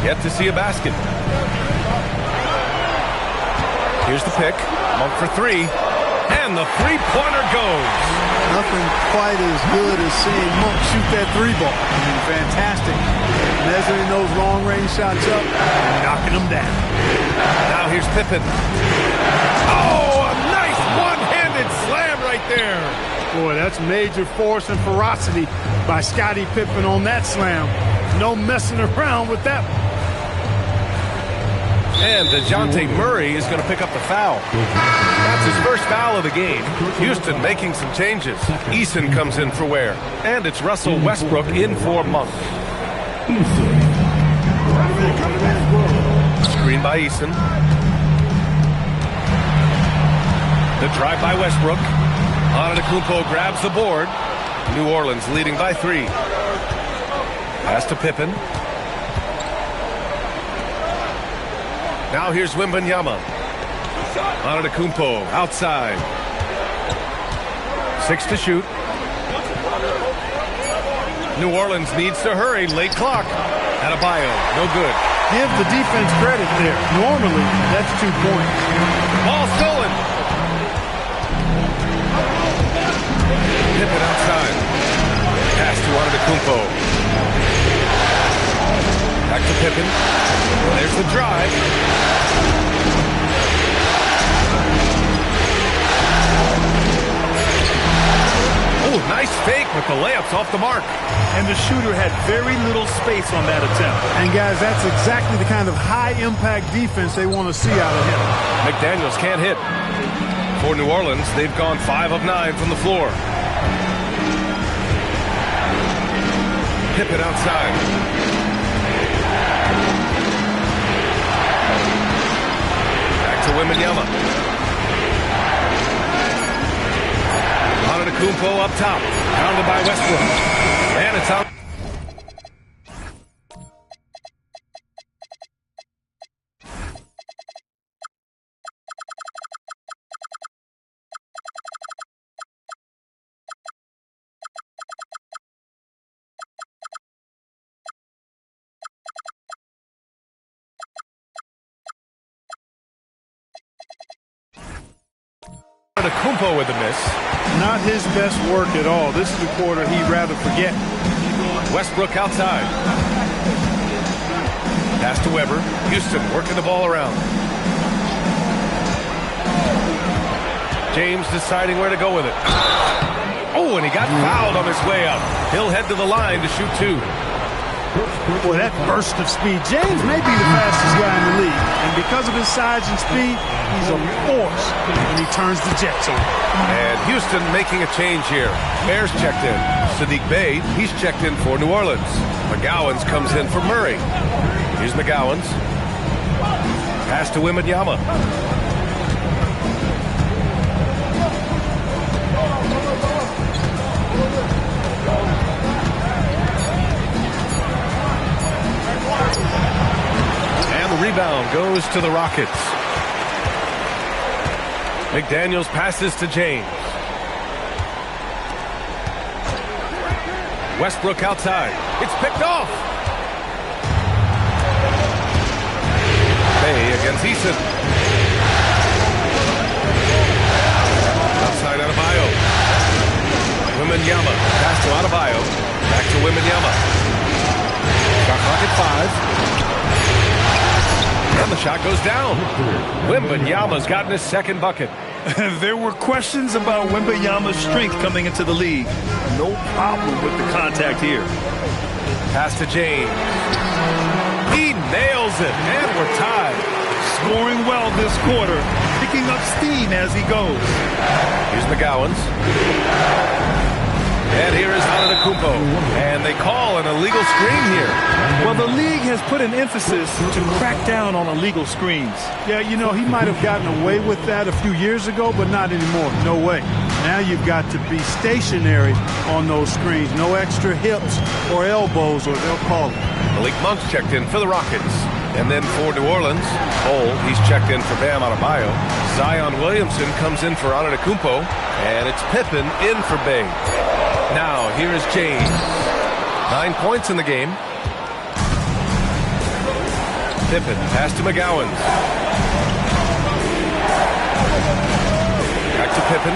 Yet to see a basket. Here's the pick. Monk for three. And the three-pointer goes. Nothing quite as good as seeing Monk shoot that three ball. I mean, fantastic. Measuring those long-range shots up and knocking them down. Now here's Pippen. Oh, a nice one-handed slam right there. Boy, that's major force and ferocity by Scottie Pippen on that slam. No messing around with that one. And DeJounte Murray is going to pick up the foul. That's his first foul of the game. Houston making some changes. Eason comes in for Ware. And it's Russell Westbrook in for Monk. Screen by Eason. The drive by Westbrook. Antetokounmpo grabs the board. New Orleans leading by 3. Pass to Pippen. Now here's Wembanyama. Antetokounmpo outside. 6 to shoot. New Orleans needs to hurry. Late clock. Adebayo, no good. Give the defense credit there. Normally, that's 2 points. Ball stolen. Pippen outside. Pass to Antetokounmpo. Back to Pippen. There's the drive. Oh, nice fake, but the layup's off the mark. And the shooter had very little space on that attempt. And guys, that's exactly the kind of high-impact defense they want to see out of him. McDaniels can't hit. For New Orleans, they've gone 5 of 9 from the floor. Pippen outside. To Wembanyama. Antetokounmpo up top. Pounded by Westbrook. And it's out. Antetokounmpo with a miss. Not his best work at all. This is the quarter he'd rather forget. Westbrook outside. Pass to Weber. Houston working the ball around. James deciding where to go with it. Oh, and he got fouled on his way up. He'll head to the line to shoot 2. Boy, that burst of speed. James may be the fastest guy in the league. And because of his size and speed, he's a force when he turns the Jets over. And Houston making a change here. Bears checked in. Sadiq Bey, he's checked in for New Orleans. McGowens comes in for Murray. Here's McGowens. Pass to Wembanyama. Rebound goes to the Rockets. McDaniels passes to James. Westbrook outside. It's picked off. Bey against Eason. Outside Adebayo. Wembanyama. Pass to Adebayo. Back to Wembanyama. Shot clock at 5. And the shot goes down. Wembanyama's gotten his second bucket. There were questions about Wembanyama's strength coming into the league. No problem with the contact here. Pass to James. He nails it, and we're tied. Scoring well this quarter, picking up steam as he goes. Here's McGowens. And here is Antetokounmpo. Antetokounmpo. And they call an illegal screen here. Well, the league has put an emphasis to crack down on illegal screens. Yeah, you know, he might have gotten away with that a few years ago, but not anymore. No way. Now you've got to be stationary on those screens. No extra hips or elbows, or they'll call it. Malik Monk's checked in for the Rockets. And then for New Orleans, Cole, he's checked in for Bam Adebayo. Zion Williamson comes in for Antetokounmpo. And it's Pippen in for Bay. Now, here is James. 9 points in the game. Pippen, pass to McGowan. Back to Pippen.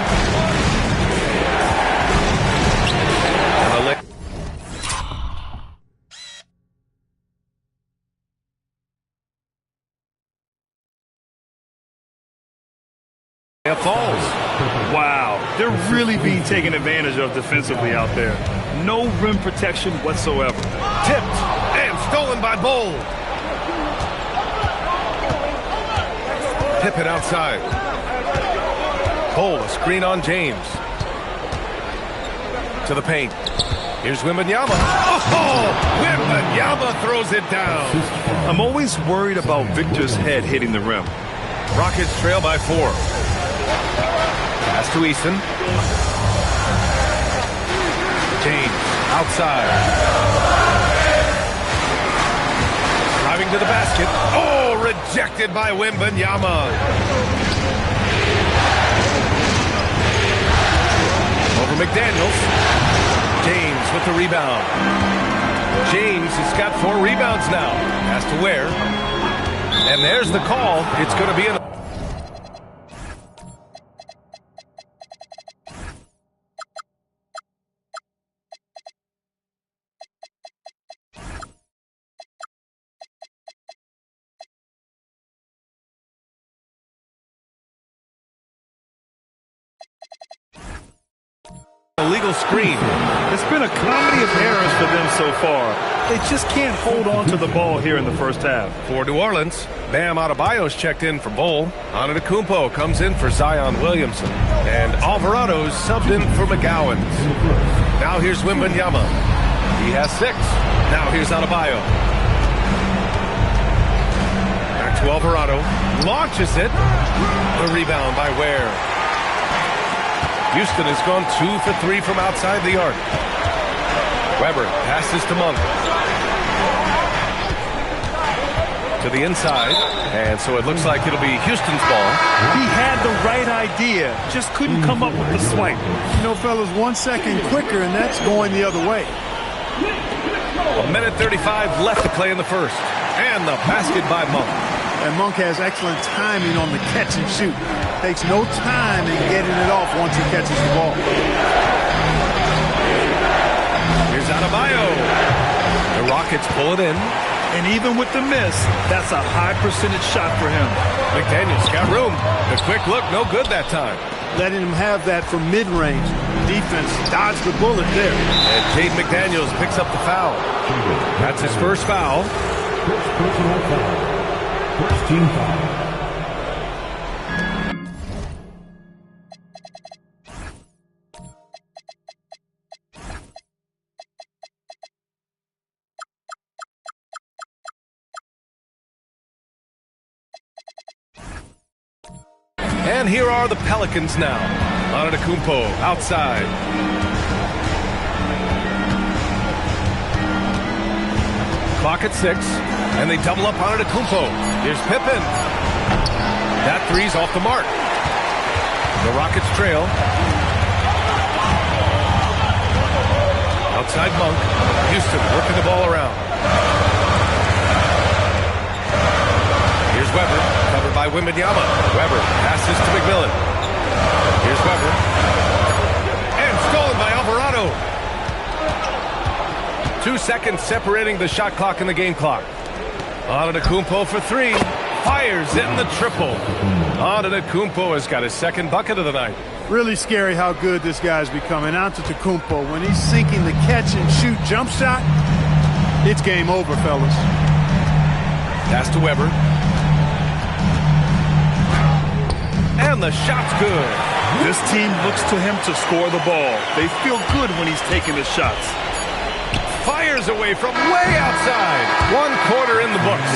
And the falls. Wow, they're really being taken advantage of defensively out there. No rim protection whatsoever. Tipped and stolen by Bol. Pippen outside. Bol, a screen on James. To the paint. Here's Wembanyama. Oh, Wembanyama throws it down. I'm always worried about Victor's head hitting the rim. Rockets trail by 4. Pass to Easton. James outside. Driving to the basket. Oh, rejected by Wembanyama. Over McDaniels. James with the rebound. James has got 4 rebounds now. Pass to Ware. And there's the call. It's going to be an illegal screen. It's been a comedy of errors for them so far. They just can't hold on to the ball here in the first half. For New Orleans, Bam Adebayo's checked in for Bol. Antetokounmpo comes in for Zion Williamson. And Alvarado's subbed in for McGowan. Now here's Wembanyama. He has 6. Now here's Adebayo. Back to Alvarado. Launches it. The rebound by Ware. Houston has gone 2 for 3 from outside the arc. Weber passes to Monk. To the inside. And so it looks like it'll be Houston's ball. He had the right idea, just couldn't come up with the swipe. You know, fellas, 1 second quicker, and that's going the other way. 1:35 left to play in the first. And the basket by Monk. And Monk has excellent timing on the catch and shoot. Takes no time in getting it off once he catches the ball. Here's Adebayo. The Rockets pull it in. And even with the miss, that's a high percentage shot for him. McDaniels got room. The quick look, no good that time. Letting him have that from mid-range. Defense dodged the bullet there. And Jaden McDaniels picks up the foul. That's his first foul. First team foul. And here are the Pelicans now. Antetokounmpo outside. Clock at 6. And they double up Antetokounmpo. Here's Pippen. That three's off the mark. The Rockets trail. Outside Monk. Houston working the ball around. Here's Weber. Covered by Wembanyama. Weber passes to McMillan. Here's Weber. And stolen by Alvarado. 2 seconds separating the shot clock and the game clock. Antetokounmpo for 3. Fires in the triple. Antetokounmpo has got his second bucket of the night. Really scary how good this guy's becoming. Antetokounmpo, when he's sinking the catch and shoot jump shot, it's game over, fellas. Pass to Weber. And the shot's good. This team looks to him to score the ball. They feel good when he's taking his shots. fires away from way outside. 1 quarter in the books.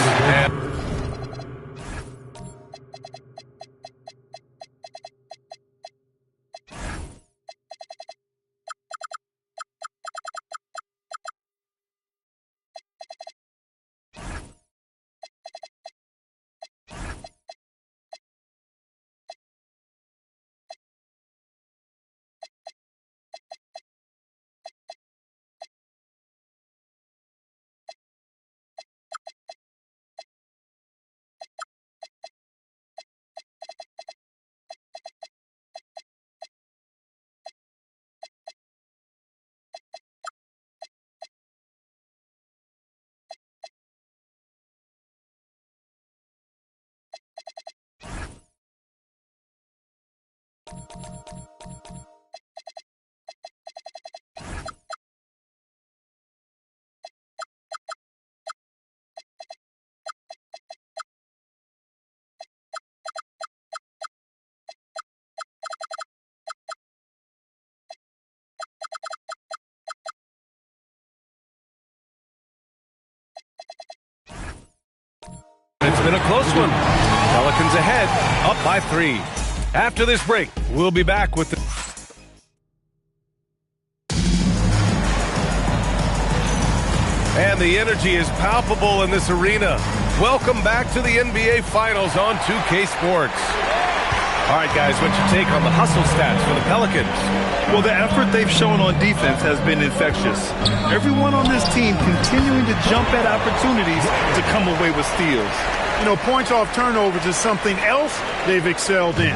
And it's been a close one. Pelicans ahead, up by 3. After this break, we'll be back with the... And the energy is palpable in this arena. Welcome back to the NBA Finals on 2K Sports. All right, guys, what's your take on the hustle stats for the Pelicans? Well, the effort they've shown on defense has been infectious. Everyone on this team continuing to jump at opportunities to come away with steals. You know, points off turnovers is something else they've excelled in.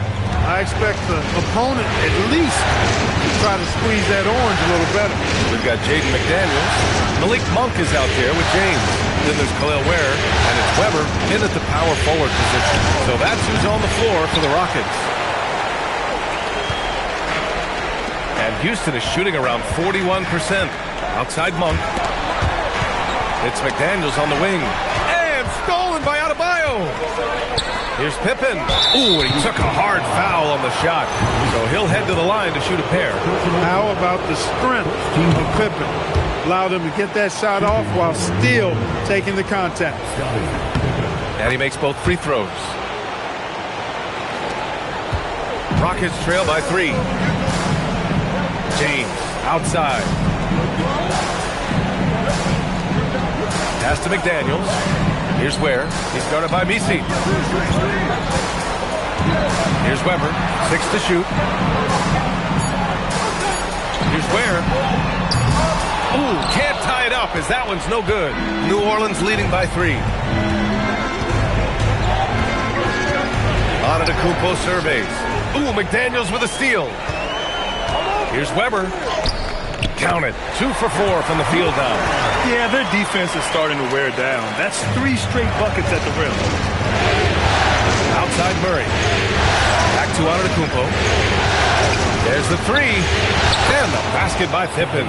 I expect the opponent at least to try to squeeze that orange a little better. We've got Jaden McDaniels. Malik Monk is out there with James. Then there's Khalil Ware, and it's Weber in at the power forward position. So that's who's on the floor for the Rockets. And Houston is shooting around 41%. Outside Monk. It's McDaniels on the wing. And stolen by Adebayo. Here's Pippen. Ooh, and he took a hard foul on the shot. So he'll head to the line to shoot a pair. How about the strength of Pippen? Allowed him to get that shot off while still taking the contact. And he makes both free throws. Rockets trail by 3. James outside. Pass to McDaniels. Here's Ware. He's guarded by Messi. Here's Weber. 6 to shoot. Here's Ware. Ooh, can't tie it up as that one's no good. New Orleans leading by 3. Antetokounmpo surveys. Ooh, McDaniels with a steal. Here's Weber. Count it. 2 for 4 from the field now. Yeah, their defense is starting to wear down. That's 3 straight buckets at the rim. Outside Murray. Back to Antetokounmpo. There's the 3. And the basket by Pippen.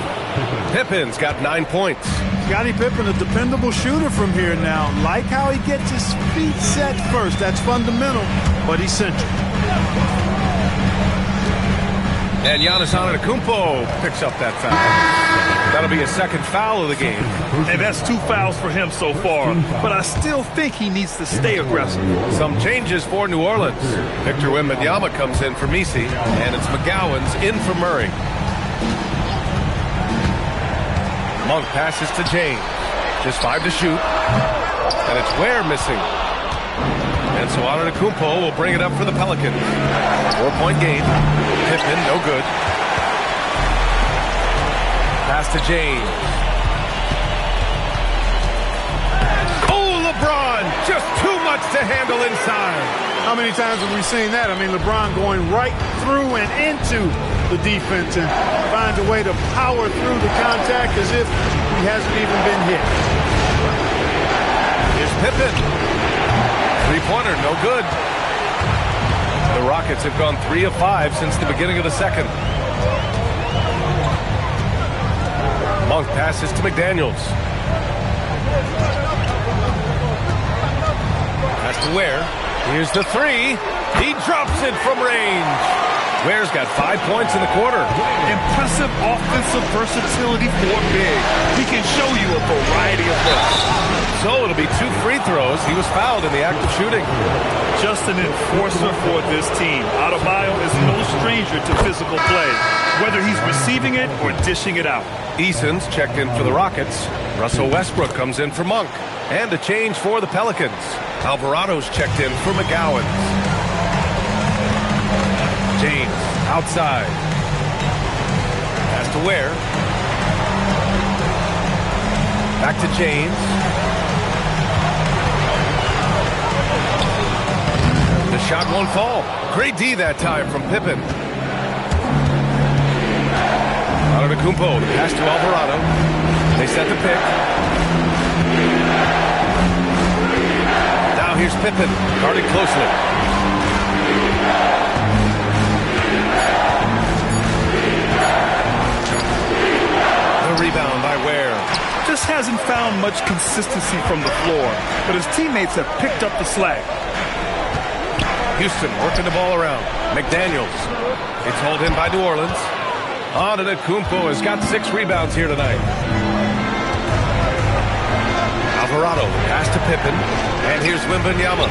Pippen's got 9 points. Scottie Pippen, a dependable shooter from here now. Like how he gets his feet set first. That's fundamental, but essential. And Giannis Antetokounmpo picks up that foul. That'll be his second foul of the game. And that's 2 fouls for him so far. But I still think he needs to stay aggressive. Some changes for New Orleans. Victor Wembanyama comes in for Messi. And it's McGowan's in for Murray. Monk passes to James. Just 5 to shoot. And it's Ware missing. And so Antetokounmpo will bring it up for the Pelicans. 4-point game. Pippen, no good. Pass to James. Oh, LeBron! Just too much to handle inside. How many times have we seen that? I mean, LeBron going right through and into the defense and finds a way to power through the contact as if he hasn't even been hit. Here's Pippen. 3-pointer, no good. The Rockets have gone 3 of 5 since the beginning of the second. Monk passes to McDaniels. Pass to Ware. Here's the 3. He drops it from range. Ware's got 5 points in the quarter. Impressive offensive versatility for big. He can show you a variety of looks. So it'll be 2 free throws. He was fouled in the act of shooting. Just an enforcer for this team. Adebayo is no stranger to physical play, whether he's receiving it or dishing it out. Eason's checked in for the Rockets. Russell Westbrook comes in for Monk. And a change for the Pelicans. Alvarado's checked in for McGowan. James outside. Pass to Ware. Back to James. The shot won't fall. Great D that time from Pippen. Antetokounmpo, the pass to Alvarado. They set the pick. Now here's Pippen, guarded closely. The rebound by Ware. Just hasn't found much consistency from the floor, but his teammates have picked up the slack. Houston working the ball around. McDaniels. It's hauled in by New Orleans. Antetokounmpo has got 6 rebounds here tonight. Alvarado, pass to Pippen. And here's Wembanyama.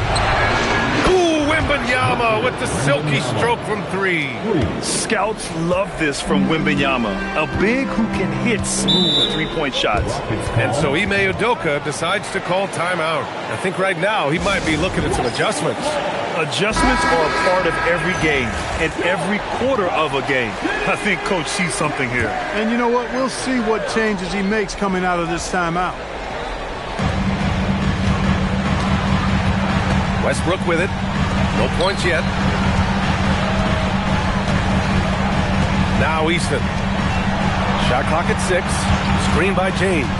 Ooh, Wembanyama with the silky stroke from 3. Scouts love this from Wembanyama. A big who can hit smooth three-point shots. And so Ime Udoka decides to call timeout. I think right now he might be looking at some adjustments. Adjustments are a part of every game and every quarter of a game. I think Coach sees something here. And you know what? We'll see what changes he makes coming out of this timeout. Westbrook with it. No points yet. Now Easton. Shot clock at 6. Screen by James.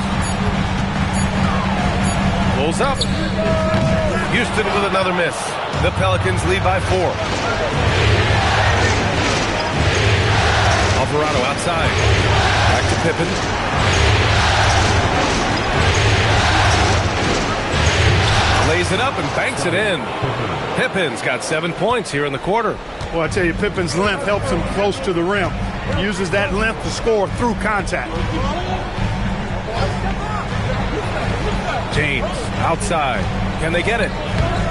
Pulls up. Houston with another miss. The Pelicans lead by 4. Alvarado outside. Back to Pippen. Lays it up and banks it in. Pippen's got 7 points here in the quarter. Well, I tell you, Pippen's length helps him close to the rim. Uses that length to score through contact. James outside. Can they get it?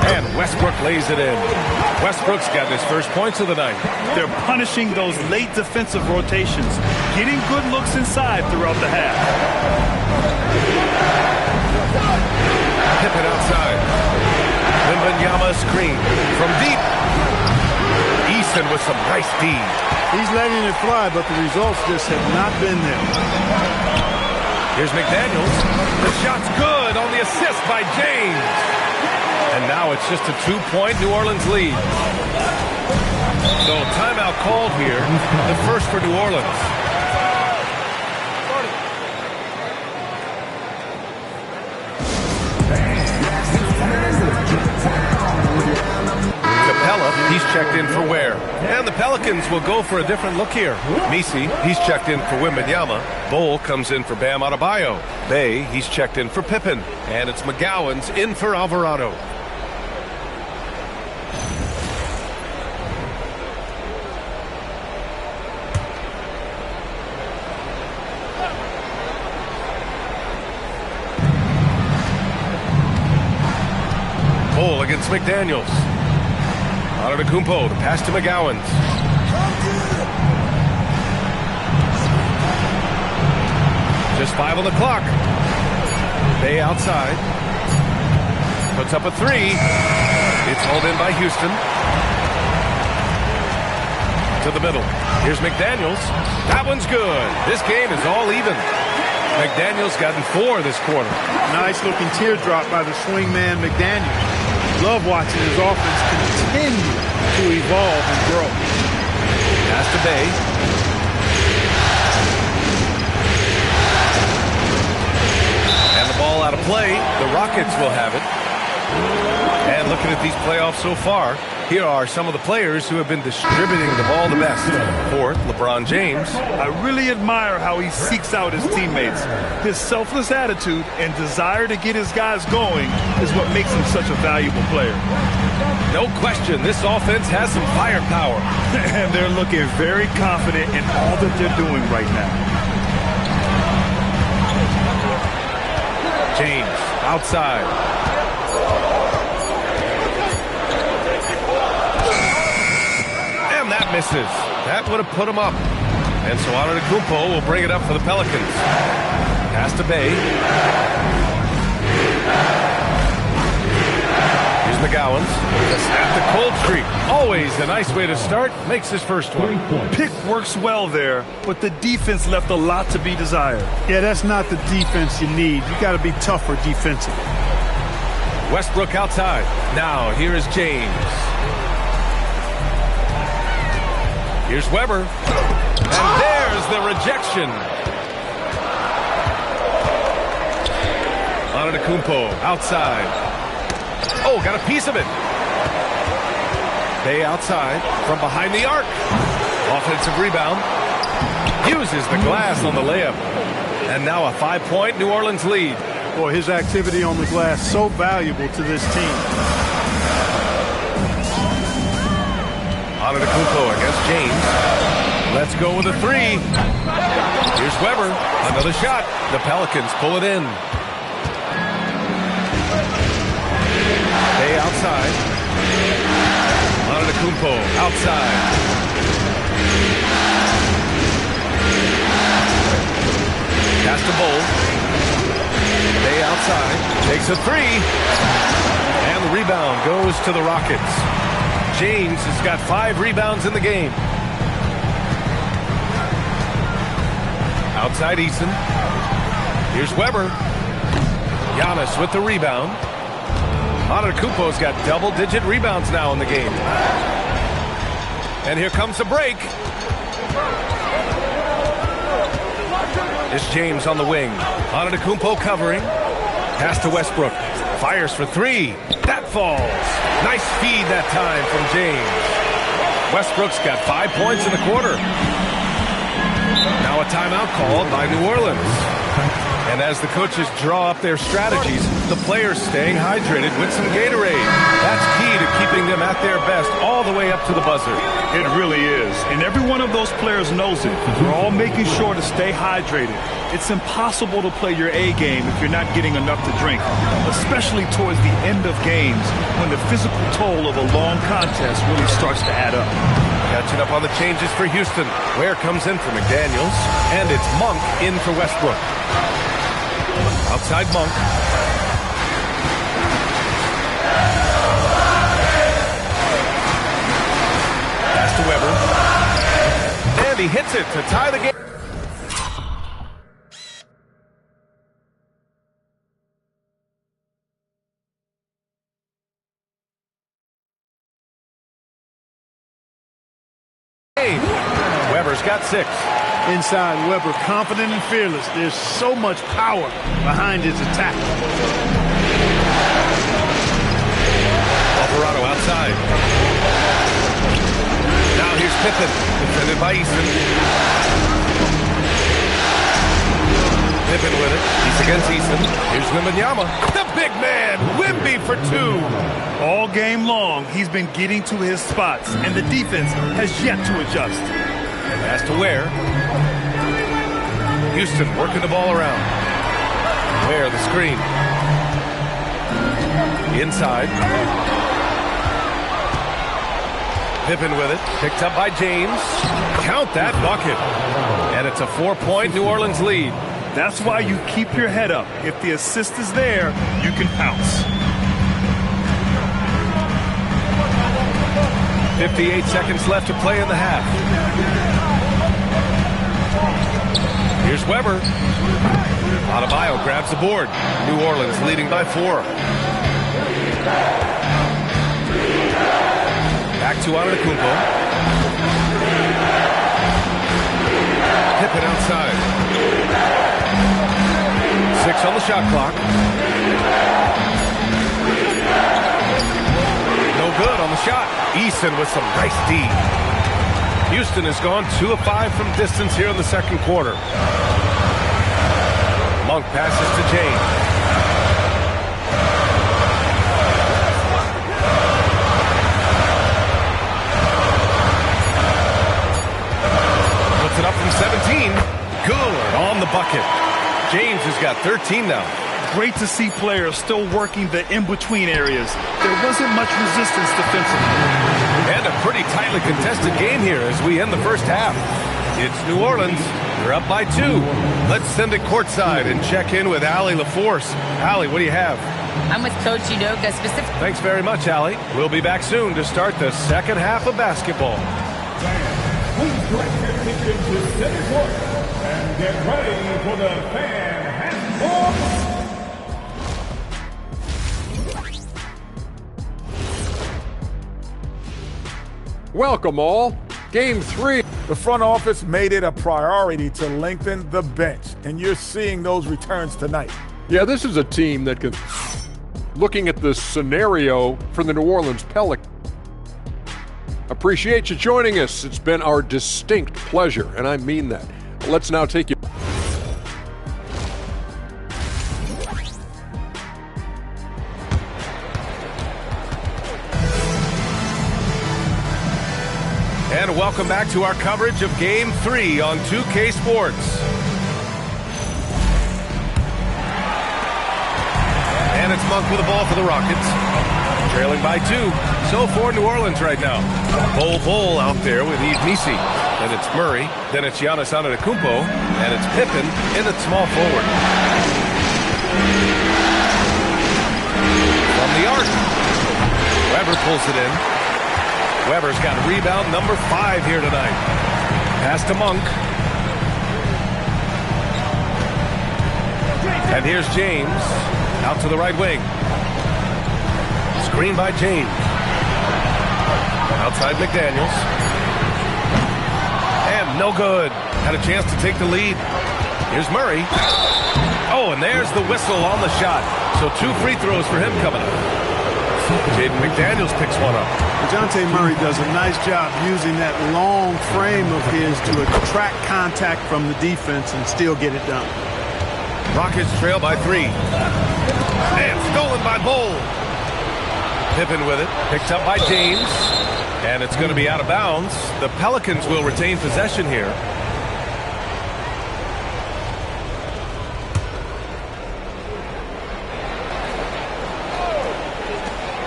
And Westbrook lays it in. Westbrook's got his first points of the night. They're punishing those late defensive rotations, getting good looks inside throughout the half. Pippen outside. Wembanyama screen from deep. Easton with some nice D. He's letting it fly, but the results just have not been there. Here's McDaniels. The shot's good on the assist by James. And now it's just a 2-point New Orleans lead. So timeout called here. The first for New Orleans. Capella, he's checked in for Ware. And the Pelicans will go for a different look here. Misi, he's checked in for Wembanyama. Bol comes in for Bam Adebayo. Bay, he's checked in for Pippen. And it's McGowan's in for Alvarado. Bol against McDaniels. Antetokounmpo, the pass to McGowan's. Just 5 on the clock. Bay outside. Puts up a 3. It's hauled in by Houston. To the middle. Here's McDaniels. That one's good. This game is all even. McDaniels gotten 4 this quarter. Nice looking teardrop by the swingman McDaniels. Love watching his offense continue to evolve and grow. Pass to Bay. And the ball out of play. The Rockets will have it. And looking at these playoffs so far, here are some of the players who have been distributing the ball the best. Fourth, LeBron James. I really admire how he seeks out his teammates. His selfless attitude and desire to get his guys going is what makes him such a valuable player. No question, this offense has some firepower. And they're looking very confident in all that they're doing right now. James, outside. And that misses. That would have put him up. And so Antetokounmpo will bring it up for the Pelicans. Pass to Bay. Here's McGowan to snap the cold streak. Always a nice way to start. Makes his first one. Pick works well there, but the defense left a lot to be desired. Yeah, that's not the defense you need. You got to be tougher defensively. Westbrook outside. Now here is James. Here's Weber. And there's the rejection. Antetokounmpo outside. Oh, got a piece of it. Bay outside from behind the arc. Offensive rebound. Uses the glass on the layup. And now a 5-point New Orleans lead. Boy, his activity on the glass so valuable to this team. Antetokounmpo against James. Let's go with a three. Here's Weber. Another shot. The Pelicans pull it in. Bay outside. Antetokounmpo outside. Pass to Bull. Bay outside. Takes a three. And the rebound goes to the Rockets. James has got 5 rebounds in the game. Outside Eason. Here's Weber. Giannis with the rebound. Antetokounmpo's got double-digit rebounds now in the game. And here comes the break. It's James on the wing. Antetokounmpo covering. Pass to Westbrook. Fires for 3. That falls. Nice feed that time from James. Westbrook's got 5 points in the quarter. Now a timeout called by New Orleans. And as the coaches draw up their strategies, the players staying hydrated with some Gatorade. That's key to keeping them at their best all the way up to the buzzer. It really is. And every one of those players knows it. They're all making sure to stay hydrated. It's impossible to play your A game if you're not getting enough to drink, especially towards the end of games when the physical toll of a long contest really starts to add up. Catching up on the changes for Houston. Ware comes in for McDaniels, and it's Monk in for Westbrook. Outside Monk. Pass to Weber. And he hits it to tie the game. Weber's got 6. Inside, Weber, confident and fearless. There's so much power behind his attack. Alvarado outside. Now here's Pippen, defended by Easton. Pippen with it. He's against Easton. Here's Wembanyama. The big man, Wemby for 2. All game long, he's been getting to his spots, and the defense has yet to adjust. Pass to Ware. Houston working the ball around. Ware the screen. Inside. Pippen with it. Picked up by James. Count that bucket. And it's a 4-point New Orleans lead. That's why you keep your head up. If the assist is there, you can pounce. 58 seconds left to play in the half. Here's Weber. Adebayo grabs the board. New Orleans leading by 4. Back to Antetokounmpo. Pippen outside. 6 on the shot clock. good on the shot. Eason with some nice D. Houston has gone 2 of 5 from distance here in the second quarter. Monk passes to James. Puts it up from 17. Good on the bucket. James has got 13 now. Great to see players still working the in-between areas. There wasn't much resistance defensively. And a pretty tightly contested game here as we end the first half. It's New Orleans. They're up by 2. Let's send it courtside and check in with Allie LaForce. Allie, what do you have? I'm with Coach Udoka specifically. Thanks very much, Allie. We'll be back soon to start the second half of basketball. Please direct your attention to center court and get ready for the fan handball. Welcome all. Game 3. The front office made it a priority to lengthen the bench, and you're seeing those returns tonight. Yeah, this is a team that can... Looking at the scenario for the New Orleans Pelicans. Appreciate you joining us. It's been our distinct pleasure, and I mean that. Let's now take you... And welcome back to our coverage of Game 3 on 2K Sports. And it's Monk with the ball for the Rockets. Trailing by 2. So for New Orleans right now. Bol out there with Yves Missi. Then it's Murray. Then it's Giannis Antetokounmpo. And it's Pippen in at small forward. From the arc. Weber pulls it in. Weber's got rebound number 5 here tonight. Pass to Monk. And here's James. Out to the right wing. Screen by James. Outside McDaniels. And no good. Had a chance to take the lead. Here's Murray. Oh, and there's the whistle on the shot. So 2 free throws for him coming up. Jaden McDaniels picks one up. DeJounte Murray does a nice job using that long frame of his to attract contact from the defense and still get it done. Rockets trail by 3. And stolen by Bol. Pippen with it. Picked up by James. And it's going to be out of bounds. The Pelicans will retain possession here.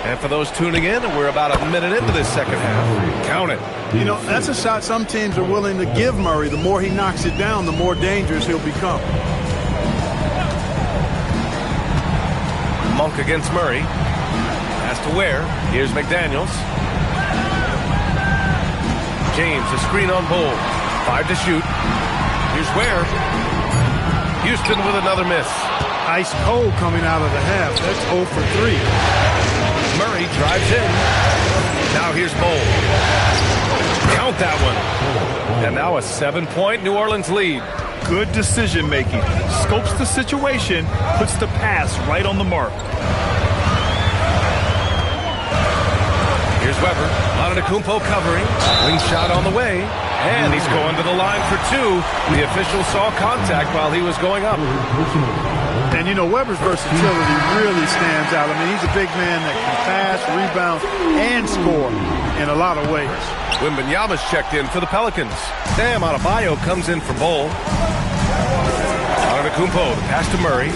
And for those tuning in, we're about a minute into this second half. Count it. You know, that's a shot some teams are willing to give Murray. The more he knocks it down, the more dangerous he'll become. Monk against Murray. Has to Ware. Here's McDaniels. James, a screen on Bol. 5 to shoot. Here's Ware. Houston with another miss. Ice cold coming out of the half. That's 0 for 3. Murray drives in. Now here's Bol. Count that one. And now a 7-point New Orleans lead. Good decision making. Scopes the situation, puts the pass right on the mark. Here's Weber. Antetokounmpo covering. Wing shot on the way. And he's going to the line for 2. The official saw contact while he was going up. And, you know, Weber's versatility really stands out. I mean, he's a big man that can pass, rebound, and score in a lot of ways. Wembanyama's checked in for the Pelicans. Sam Adebayo comes in for Bol. Antetokounmpo, the pass to Murray.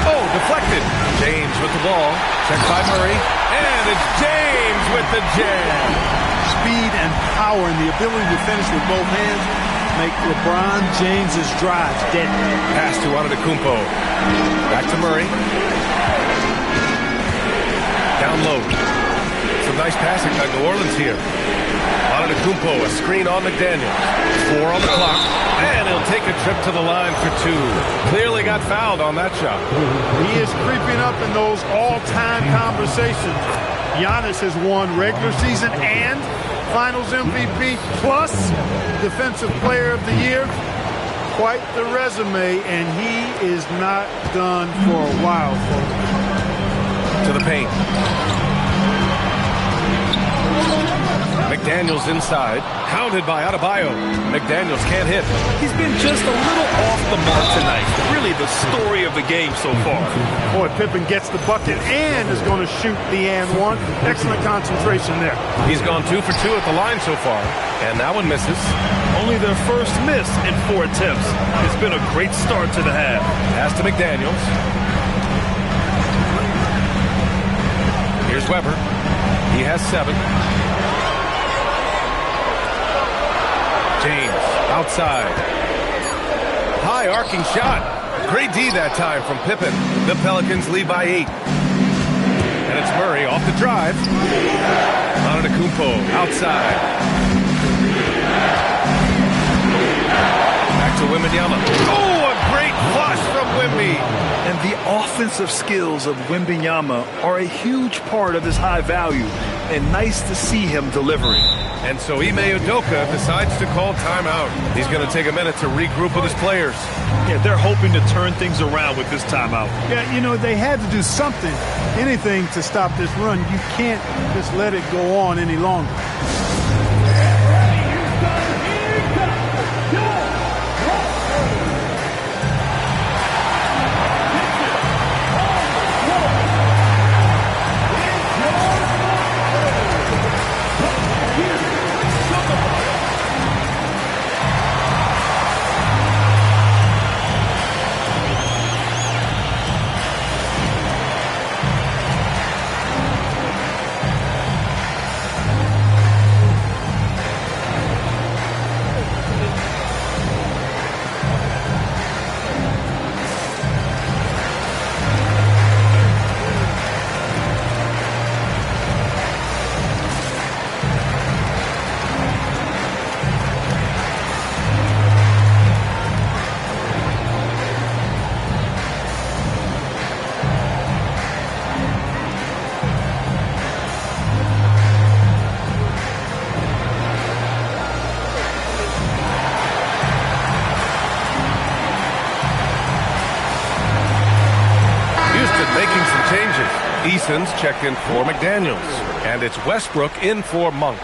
Oh, deflected. James with the ball. Checked by Murray. And it's James with the jam. Speed and power and the ability to finish with both hands make LeBron James's drives deadly. Pass to Antetokounmpo. Back to Murray. Down low. Some nice passing by New Orleans here. Antetokounmpo, a screen on McDaniels. 4 on the clock. And he'll take a trip to the line for 2. Clearly got fouled on that shot. He is creeping up in those all-time conversations. Giannis has won regular season and Finals MVP plus Defensive Player of the Year. Quite the resume, and he is not done for a while, folks. to the paint. McDaniels inside, hounded by Adebayo. McDaniels can't hit. He's been just a little off the mark tonight. Really the story of the game so far. Boy, Pippen gets the bucket and is going to shoot the and one. Excellent concentration there. He's gone 2 for 2 at the line so far, and that one misses. Only their first miss in 4 attempts. It's been a great start to the half. Pass to McDaniels. Here's Weber. He has 7. James, outside. High arcing shot. Great D that time from Pippen. The Pelicans lead by 8. And it's Murray off the drive. Antetokounmpo outside. Back to Wembanyama. Oh, a great flush from Wemby. And the offensive skills of Wembanyama are a huge part of his high value. And nice to see him delivering. And so Ime Udoka decides to call timeout. He's going to take a minute to regroup with his players. Yeah, they're hoping to turn things around with this timeout. Yeah, you know, they had to do something, anything to stop this run. You can't just let it go on any longer. Eason's checked in for McDaniels, and it's Westbrook in for Monk.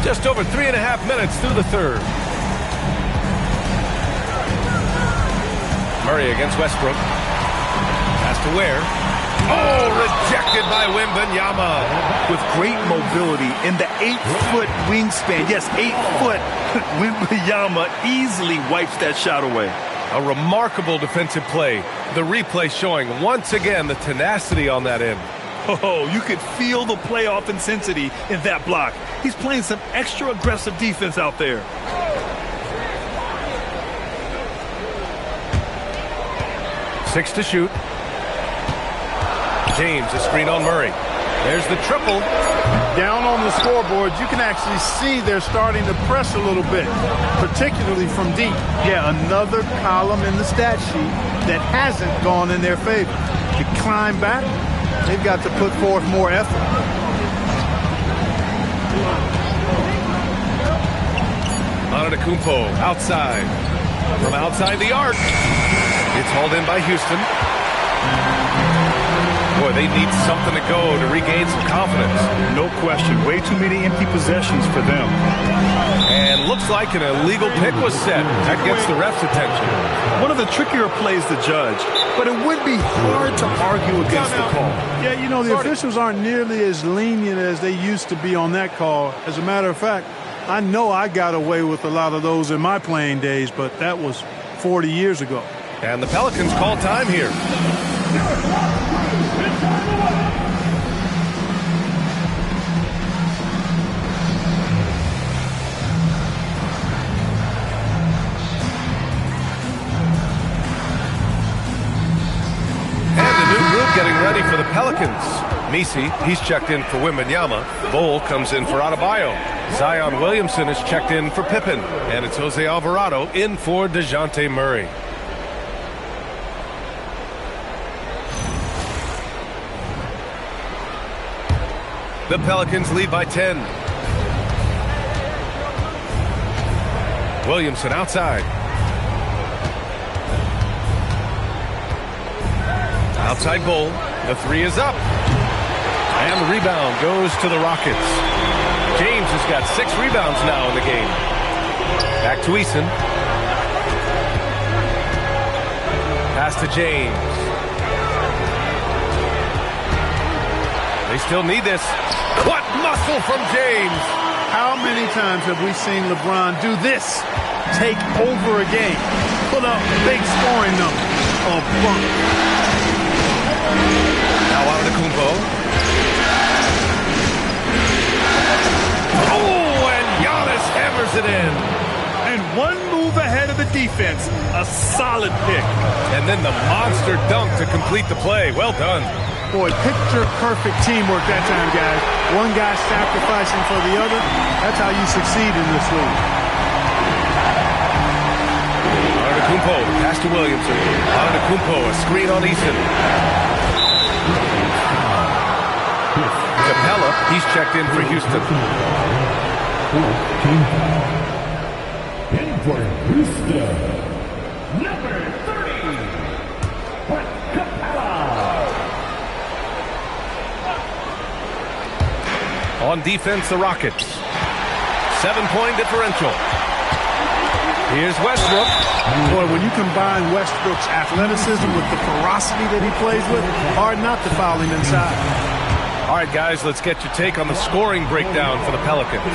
Just over 3.5 minutes through the third. Murray against Westbrook. Pass to Ware. Oh, rejected by Wembanyama. With great mobility in the 8-foot wingspan. Yes, 8 foot. Wembanyama easily wipes that shot away. A remarkable defensive play. The replay showing once again the tenacity on that end. Oh, you could feel the playoff intensity in that block. He's playing some extra aggressive defense out there. Six to shoot. James, a screen on Murray. There's the triple. Down on the scoreboard, you can actually see they're starting to press a little bit, particularly from deep. Yeah, another column in the stat sheet that hasn't gone in their favor. To climb back, they've got to put forth more effort. Antetokounmpo outside. From outside the arc. It's hauled in by Houston. Boy, they need something to go to regain some confidence. No question. Way too many empty possessions for them. And looks like an illegal pick was set. That gets the ref's attention. One of the trickier plays to judge, but it would be hard to argue against the call. Yeah, you know, the officials aren't nearly as lenient as they used to be on that call. As a matter of fact, I know I got away with a lot of those in my playing days, but that was 40 years ago. And the Pelicans call time here. And a new group getting ready for the Pelicans. Misi, he's checked in for Wembanyama. Bol comes in for Adebayo. Zion Williamson is checked in for Pippen. And it's Jose Alvarado in for DeJounte Murray. The Pelicans lead by 10. Williamson outside. Outside Bull. The three is up. And the rebound goes to the Rockets. James has got 6 rebounds now in the game. Back to Eason. Pass to James. They still need this. What muscle from James! How many times have we seen LeBron do this? Take over a game. Put up big scoring numbers. A bump. Now Antetokounmpo. Oh, and Giannis hammers it in. And one move ahead of the defense. A solid pick. And then the monster dunk to complete the play. Well done. Boy, picture-perfect teamwork that time, guys. One guy sacrificing for the other. That's how you succeed in this league. Antetokounmpo, pass to Williamson. Antetokounmpo, a screen on Eason. Capella, he's checked in for Houston. In for Houston, number 30, Clint Capella. On defense, the Rockets. 7-point differential. Here's Westbrook. Boy, when you combine Westbrook's athleticism with the ferocity that he plays with, hard not to foul him inside. All right, guys, let's get your take on the scoring breakdown for the Pelicans.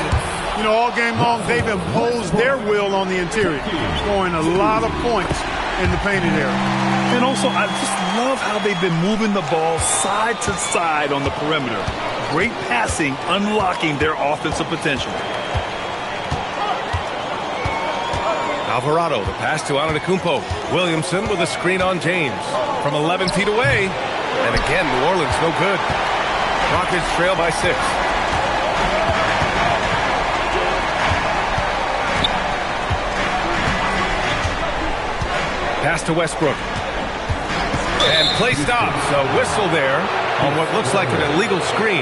You know, all game long, they've imposed their will on the interior, scoring a lot of points in the painted area. And also, I just love how they've been moving the ball side to side on the perimeter. Great passing, unlocking their offensive potential. Alvarado, the pass to Antetokounmpo. Williamson with a screen on James. From 11 feet away. And again, New Orleans no good. Rockets trail by 6. Pass to Westbrook. And play stops. A whistle there on what looks like an illegal screen.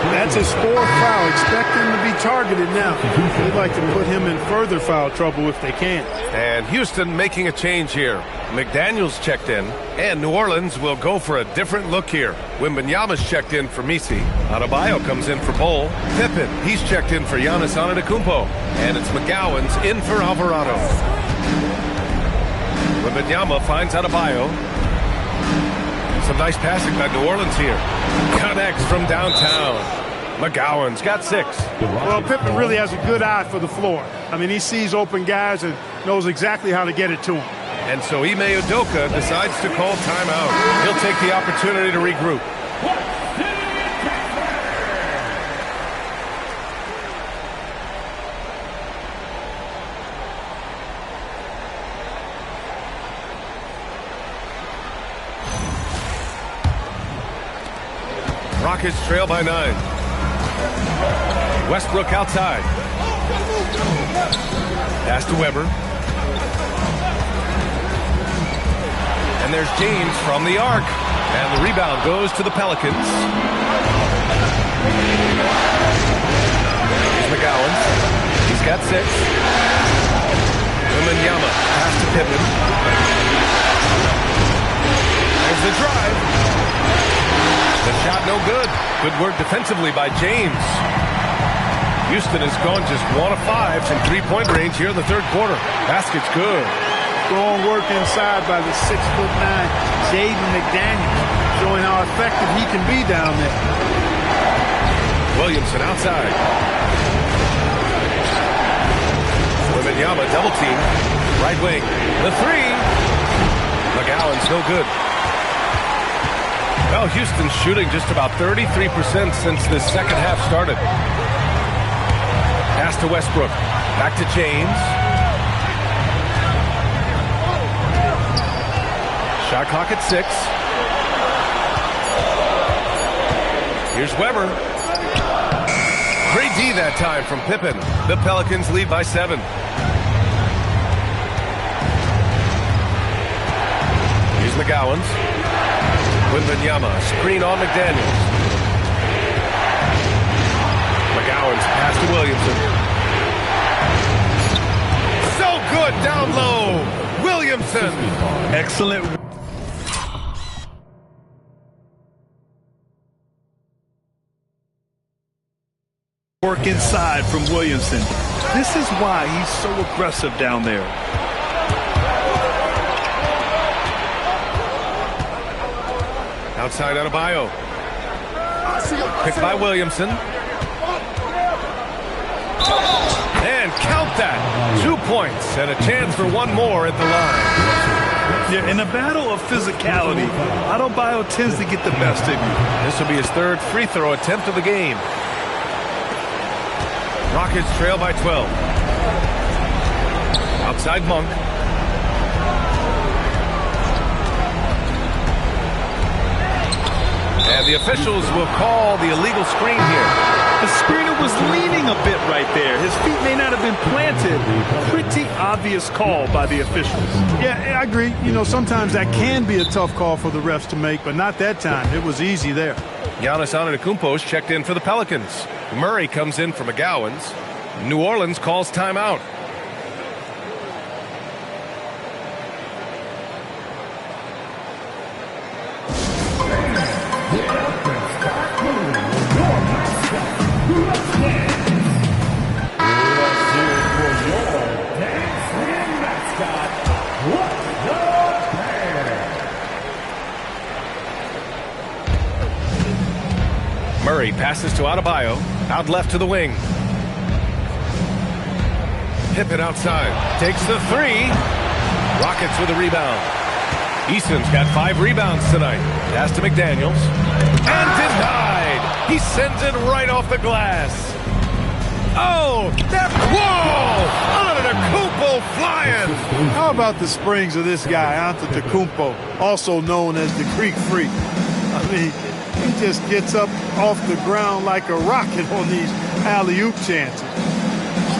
That's his 4th foul. Expect him to be targeted now. They'd like to put him in further foul trouble if they can. And Houston making a change here. McDaniels checked in, and New Orleans will go for a different look here. Wembanyama's checked in for Misi. Adebayo comes in for Bol. Pippen, he's checked in for Giannis Antetokounmpo. And it's McGowan's in for Alvarado. Wembanyama finds Adebayo. Some nice passing by New Orleans here. Connects from downtown. McGowan's got 6. Well, Pippen really has a good eye for the floor. I mean, he sees open guys and knows exactly how to get it to him. And so Ime Udoka decides to call timeout. He'll take the opportunity to regroup. Rockets trail by 9. Westbrook outside. Pass to Weber. And there's James from the arc. And the rebound goes to the Pelicans. Here's McGowan. He's got 6. Wembanyama. Pass to Pippen. There's the drive. The shot no good. Good work defensively by James. Houston has gone just 1 of 5 from 3-point range here in the 3rd quarter. Basket's good. Strong work inside by the 6'9" Jaden McDaniels, showing how effective he can be down there. Williamson outside. Wembanyama double team. Right wing. The 3. McGowan's no good. Well, Houston's shooting just about 33% since this second half started. Pass to Westbrook. Back to James. Shot clock at 6. Here's Weber. Great D that time from Pippen. The Pelicans lead by 7. Here's McGowan's. Wembanyama, screen on McDaniels. McGowan's pass to Williamson. So good down low. Williamson. Excellent. Work inside from Williamson. This is why he's so aggressive down there. Outside Adebayo. Picked by Williamson. And count that. 2 points and a chance for one more at the line. Yeah, in a battle of physicality, Adebayo tends to get the best of you. This will be his third free throw attempt of the game. Rockets trail by 12. Outside Monk. And the officials will call the illegal screen here. The screener was leaning a bit right there. His feet may not have been planted. Pretty obvious call by the officials. Yeah, I agree. You know, sometimes that can be a tough call for the refs to make, but not that time. It was easy there. Giannis Antetokounmpo is checked in for the Pelicans. Murray comes in for McGowan's. New Orleans calls timeout. Murray passes to Adebayo. Out left to the wing. Pippen outside. Takes the three. Rockets with a rebound. Easton's got 5 rebounds tonight. Pass to McDaniels. And denied. He sends it right off the glass. Oh, that whoa! Antetokounmpo flying. How about the springs of this guy, Antetokounmpo, also known as the Greek Freak? I mean, he just gets up off the ground like a rocket on these alley-oop chances.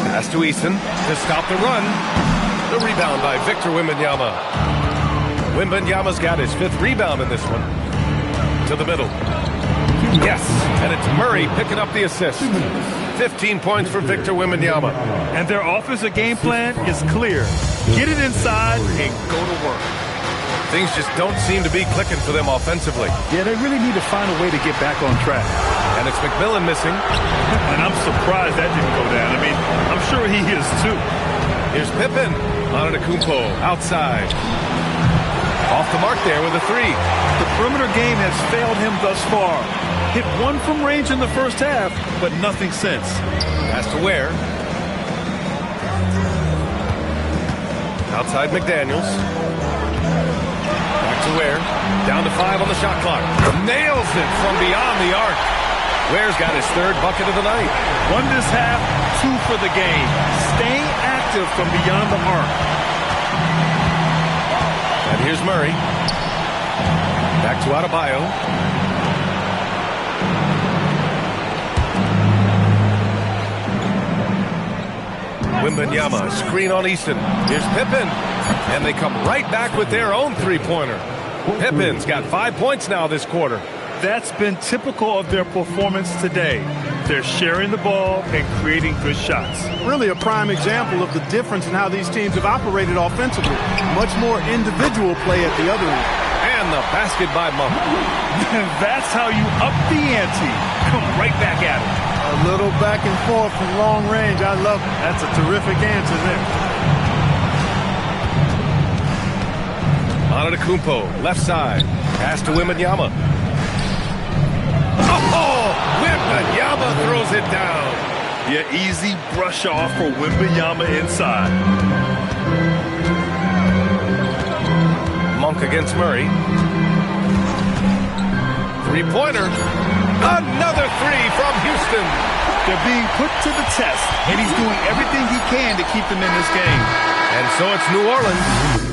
Pass to Easton to stop the run. The rebound by Victor Wembanyama. Wembanyama's got his 5th rebound in this one. To the middle. Yes, and it's Murray picking up the assist. 15 points for Victor Wembanyama. And their offensive game plan is clear. Get it inside and go to work. Things just don't seem to be clicking for them offensively. Yeah, they really need to find a way to get back on track. And it's McMillan missing. And I'm surprised that didn't go down. I mean, I'm sure he is too. Here's Pippen. Antetokounmpo outside. Off the mark there with a 3. The perimeter game has failed him thus far. Hit 1 from range in the first half, but nothing since. Pass to Ware. Outside McDaniels. Back to Ware. Down to 5 on the shot clock. Nails it from beyond the arc. Ware's got his 3rd bucket of the night. 1 this half, 2 for the game. Staying active from beyond the arc. And here's Murray. Back to Adebayo. Wembanyama, screen on Easton. Here's Pippen. And they come right back with their own 3-pointer. Pippen's got 5 points now this quarter. That's been typical of their performance today. They're sharing the ball and creating good shots. Really a prime example of the difference in how these teams have operated offensively. Much more individual play at the other end. And the basket by Monk. That's how you up the ante. Come right back at it. A little back and forth from long range. I love it. That's a terrific answer there. Antetokounmpo, left side. Pass to Wembanyama. Oh! Wembanyama throws it down. Yeah, easy brush off for Wembanyama inside. Monk against Murray. 3-pointer. Another 3 from Houston. They're being put to the test, and he's doing everything he can to keep them in this game. And so it's New Orleans.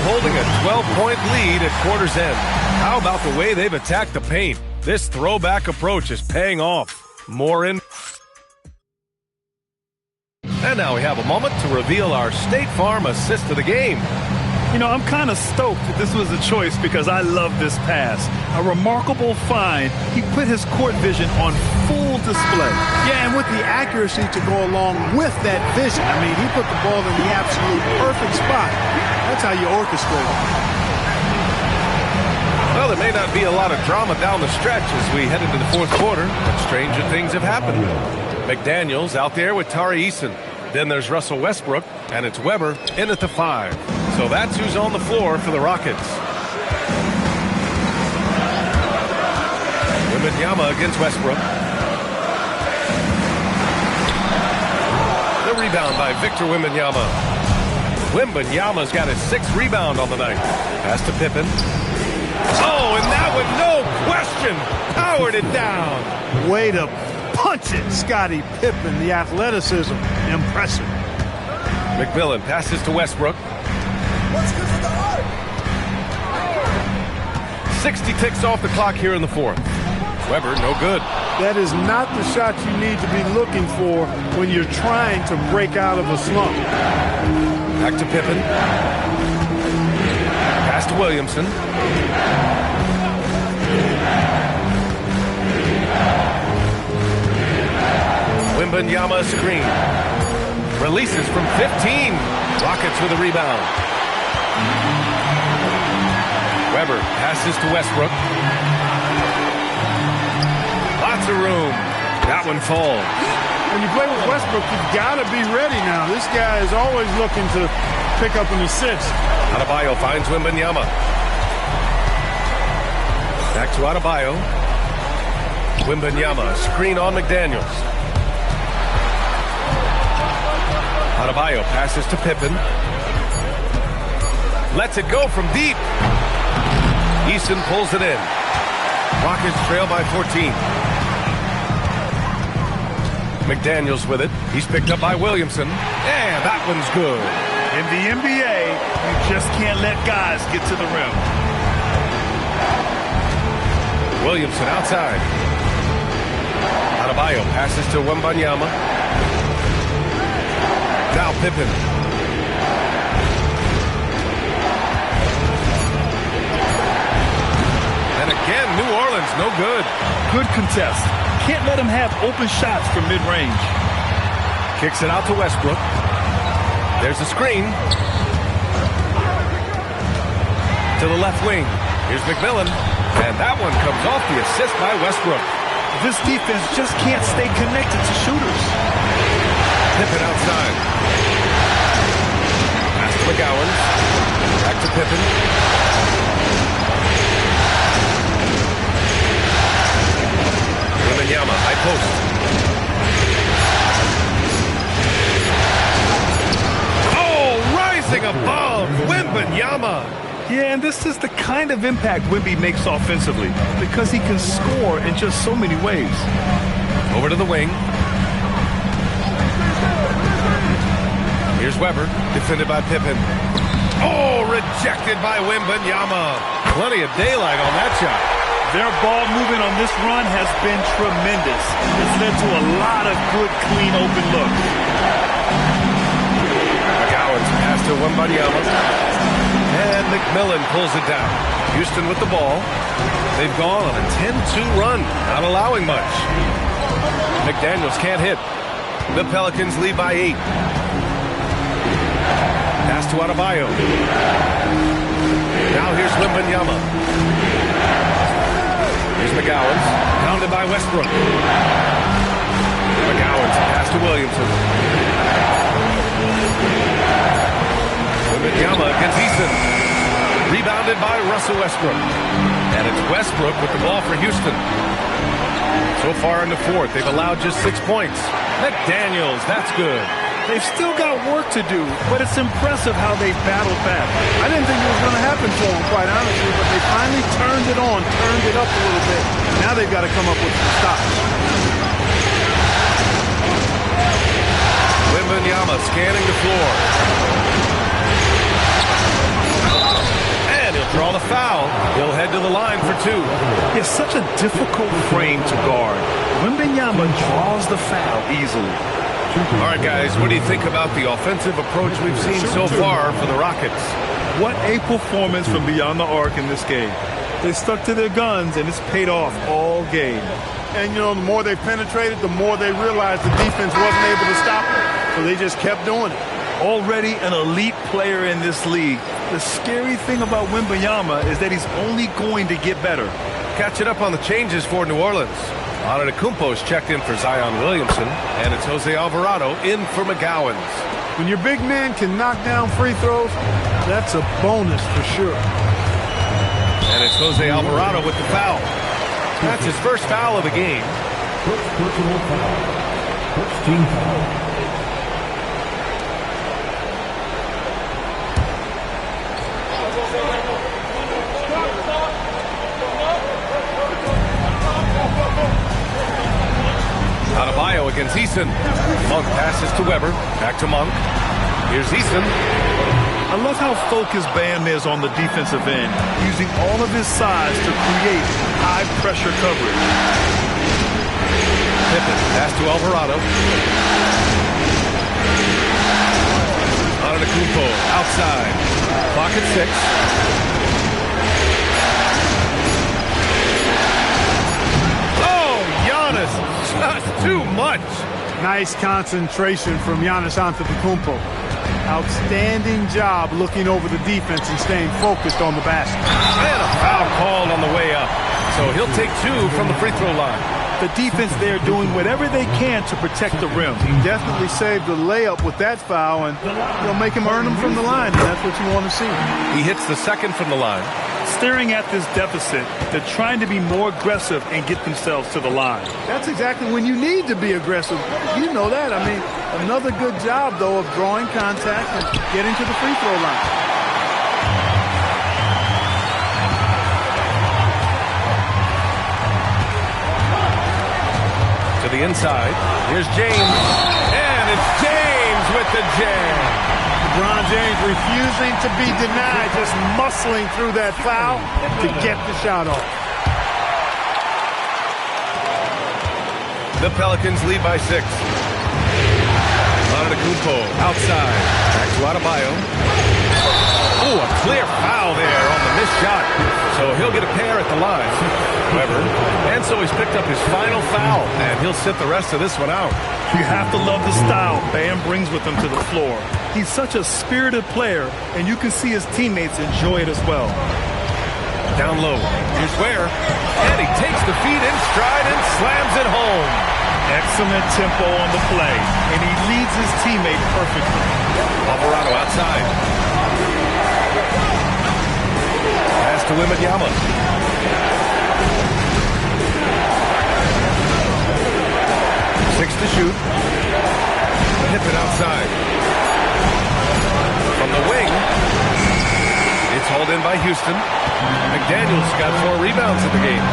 now holding a 12-point lead at quarter's end. How about the way they've attacked the paint? This throwback approach is paying off. More in. And now we have a moment to reveal our State Farm assist of the game. You know, I'm kind of stoked that this was a choice because I love this pass. A remarkable find. He put his court vision on full display. Yeah, and with the accuracy to go along with that vision. I mean, he put the ball in the absolute perfect spot. That's how you orchestrate it. Well, there may not be a lot of drama down the stretch as we head into the fourth quarter, but stranger things have happened. McDaniels out there with Tari Eason. Then there's Russell Westbrook, and it's Weber in at the 5. So that's who's on the floor for the Rockets. Wembanyama against Westbrook. The rebound by Victor Wembanyama. Wembanyama's got his 6th rebound on the night. Pass to Pippen. Oh, and that one, no question, powered it down. Way to punch it, Scottie Pippen. The athleticism, impressive. McMillan passes to Westbrook. 60 ticks off the clock here in the fourth. Weber, no good. That is not the shot you need to be looking for when you're trying to break out of a slump. Back to Pippen. Pass to Williamson. Wembanyama screen. Releases from 15. Rockets with a rebound. Weber passes to Westbrook. Lots of room. That one falls. When you play with Westbrook, you've got to be ready now. This guy is always looking to pick up an assist. Adebayo finds Wembanyama. Back to Adebayo. Wembanyama, screen on McDaniels. Adebayo passes to Pippen. Lets it go from deep. Eason pulls it in. Rockets trail by 14. McDaniels with it. He's picked up by Williamson. And that one's good. In the NBA, you just can't let guys get to the rim. Williamson outside. Adebayo passes to Wembanyama. Now Pippen. And again, New Orleans, no good. Good contest. Can't let him have open shots from mid-range. Kicks it out to Westbrook. There's a screen. To the left wing. Here's McMillan. And that one comes off the assist by Westbrook. This defense just can't stay connected to shooters. Pippen outside. Pass to McGowan. Back to Pippen. Wembanyama, high post. Oh, rising above. Wembanyama. Yeah, and this is the kind of impact Wemby makes offensively because he can score in just so many ways. Over to the wing. Here's Weber, defended by Pippen. Oh, rejected by Wembanyama. Plenty of daylight on that shot. Their ball movement on this run has been tremendous. It's led to a lot of good, clean, open looks. McGowan's pass to Wembanyama. And McMillan pulls it down. Houston with the ball. They've gone on a 10-2 run, not allowing much. McDaniels can't hit. The Pelicans lead by 8. Pass to Adebayo. Now here's Wembanyama. Here's McGowan. Pounded by Westbrook. McGowan's pass to Williamson. Wembanyama against Eason. Rebounded by Russell Westbrook. And it's Westbrook with the ball for Houston. So far in the fourth, they've allowed just 6 points. McDaniels, that's good. They've still got work to do, but it's impressive how they battled back. I didn't think it was going to happen to them, quite honestly, but they finally turned it on, turned it up a little bit. Now they've got to come up with some stops. Wembanyama scanning the floor. draw the foul. He'll head to the line for two. It's such a difficult frame to guard. Wembanyama draws the foul easily. All right, guys, what do you think about the offensive approach we've seen so far for the Rockets? What a performance from beyond the arc in this game. They stuck to their guns, and it's paid off all game. And, you know, the more they penetrated, the more they realized the defense wasn't able to stop them. So they just kept doing it. Already an elite player in this league. The scary thing about Wembanyama is that he's only going to get better. Catching up on the changes for New Orleans. Antetokounmpo's checked in for Zion Williamson, and it's Jose Alvarado in for McGowens. When your big man can knock down free throws, that's a bonus for sure. And it's Jose Alvarado with the foul. That's his first foul of the game. First personal foul. First team foul. Adebayo against Eason. Monk passes to Weber. Back to Monk. Here's Eason. I love how focused Bam is on the defensive end, using all of his size to create high-pressure coverage. Pippen pass to Alvarado. Antetokounmpo outside. Clock at 6. Just too much. Nice concentration from Giannis Antetokounmpo. Outstanding job looking over the defense and staying focused on the basket. And a foul called on the way up. So he'll take 2 from the free throw line. The defense there doing whatever they can to protect the rim. He definitely saved the layup with that foul, and they'll make him earn them from the line, and that's what you want to see. He hits the second from the line. Staring at this deficit, they're trying to be more aggressive and get themselves to the line. That's exactly when you need to be aggressive. You know that. I mean, another good job, though, of drawing contact and getting to the free throw line. To the inside. Here's James. And it's James with the jam. LeBron James refusing to be denied, just muscling through that foul to get the shot off. The Pelicans lead by 6. Antetokounmpo outside. Back to Adebayo. Oh, a clear foul there on the missed shot. So he'll get a pair at the line. Weber. And so he's picked up his final foul, and he'll sit the rest of this one out. You have to love the style Bam brings with him to the floor. He's such a spirited player, and you can see his teammates enjoy it as well. Down low. Here's Ware. And he takes the feet in stride and slams it home. Excellent tempo on the play, and he leads his teammate perfectly. Alvarado outside. Pass to Wembanyama. 6 to shoot. Pippen outside. From the wing. It's hauled in by Houston. McDaniels got 4 rebounds in the game.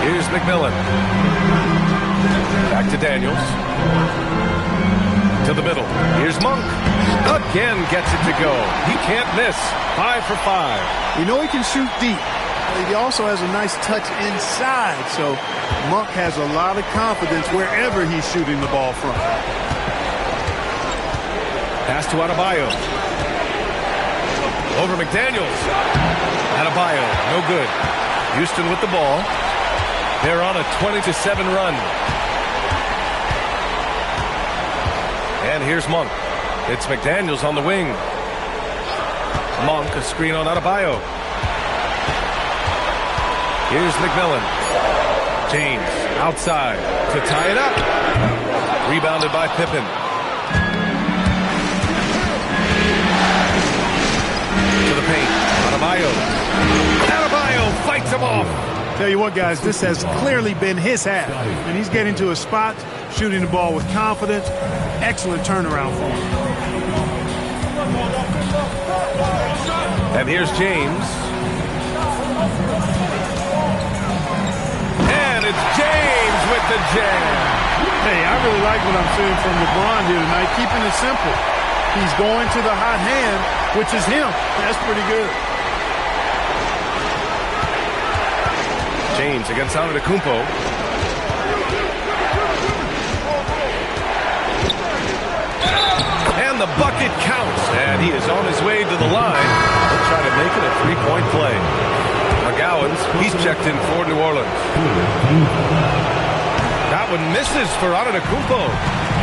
Here's McMillan. Back to Daniels. To the middle. Here's Monk. Again gets it to go. He can't miss. 5 for 5. You know he can shoot deep. He also has a nice touch inside, so Monk has a lot of confidence wherever he's shooting the ball from. Pass to Adebayo. Over McDaniels. Adebayo, no good. Houston with the ball. They're on a 20-7 run. And here's Monk. It's McDaniels on the wing. Monk, a screen on Adebayo. Here's McMillan. James outside to tie it up. Rebounded by Pippen. To the paint. Adebayo. Adebayo fights him off. Tell you what, guys, this has clearly been his half. And he's getting to a spot, shooting the ball with confidence. Excellent turnaround for him. And here's James. And it's James with the jam. Hey, I really like what I'm seeing from LeBron here tonight, keeping it simple. He's going to the hot hand, which is him. That's pretty good. James against Antetokounmpo. And the bucket counts. And he is on his way to the line. He'll try to make it a three-point play. McGowan's, he's checked in for New Orleans. That one misses for Antetokounmpo.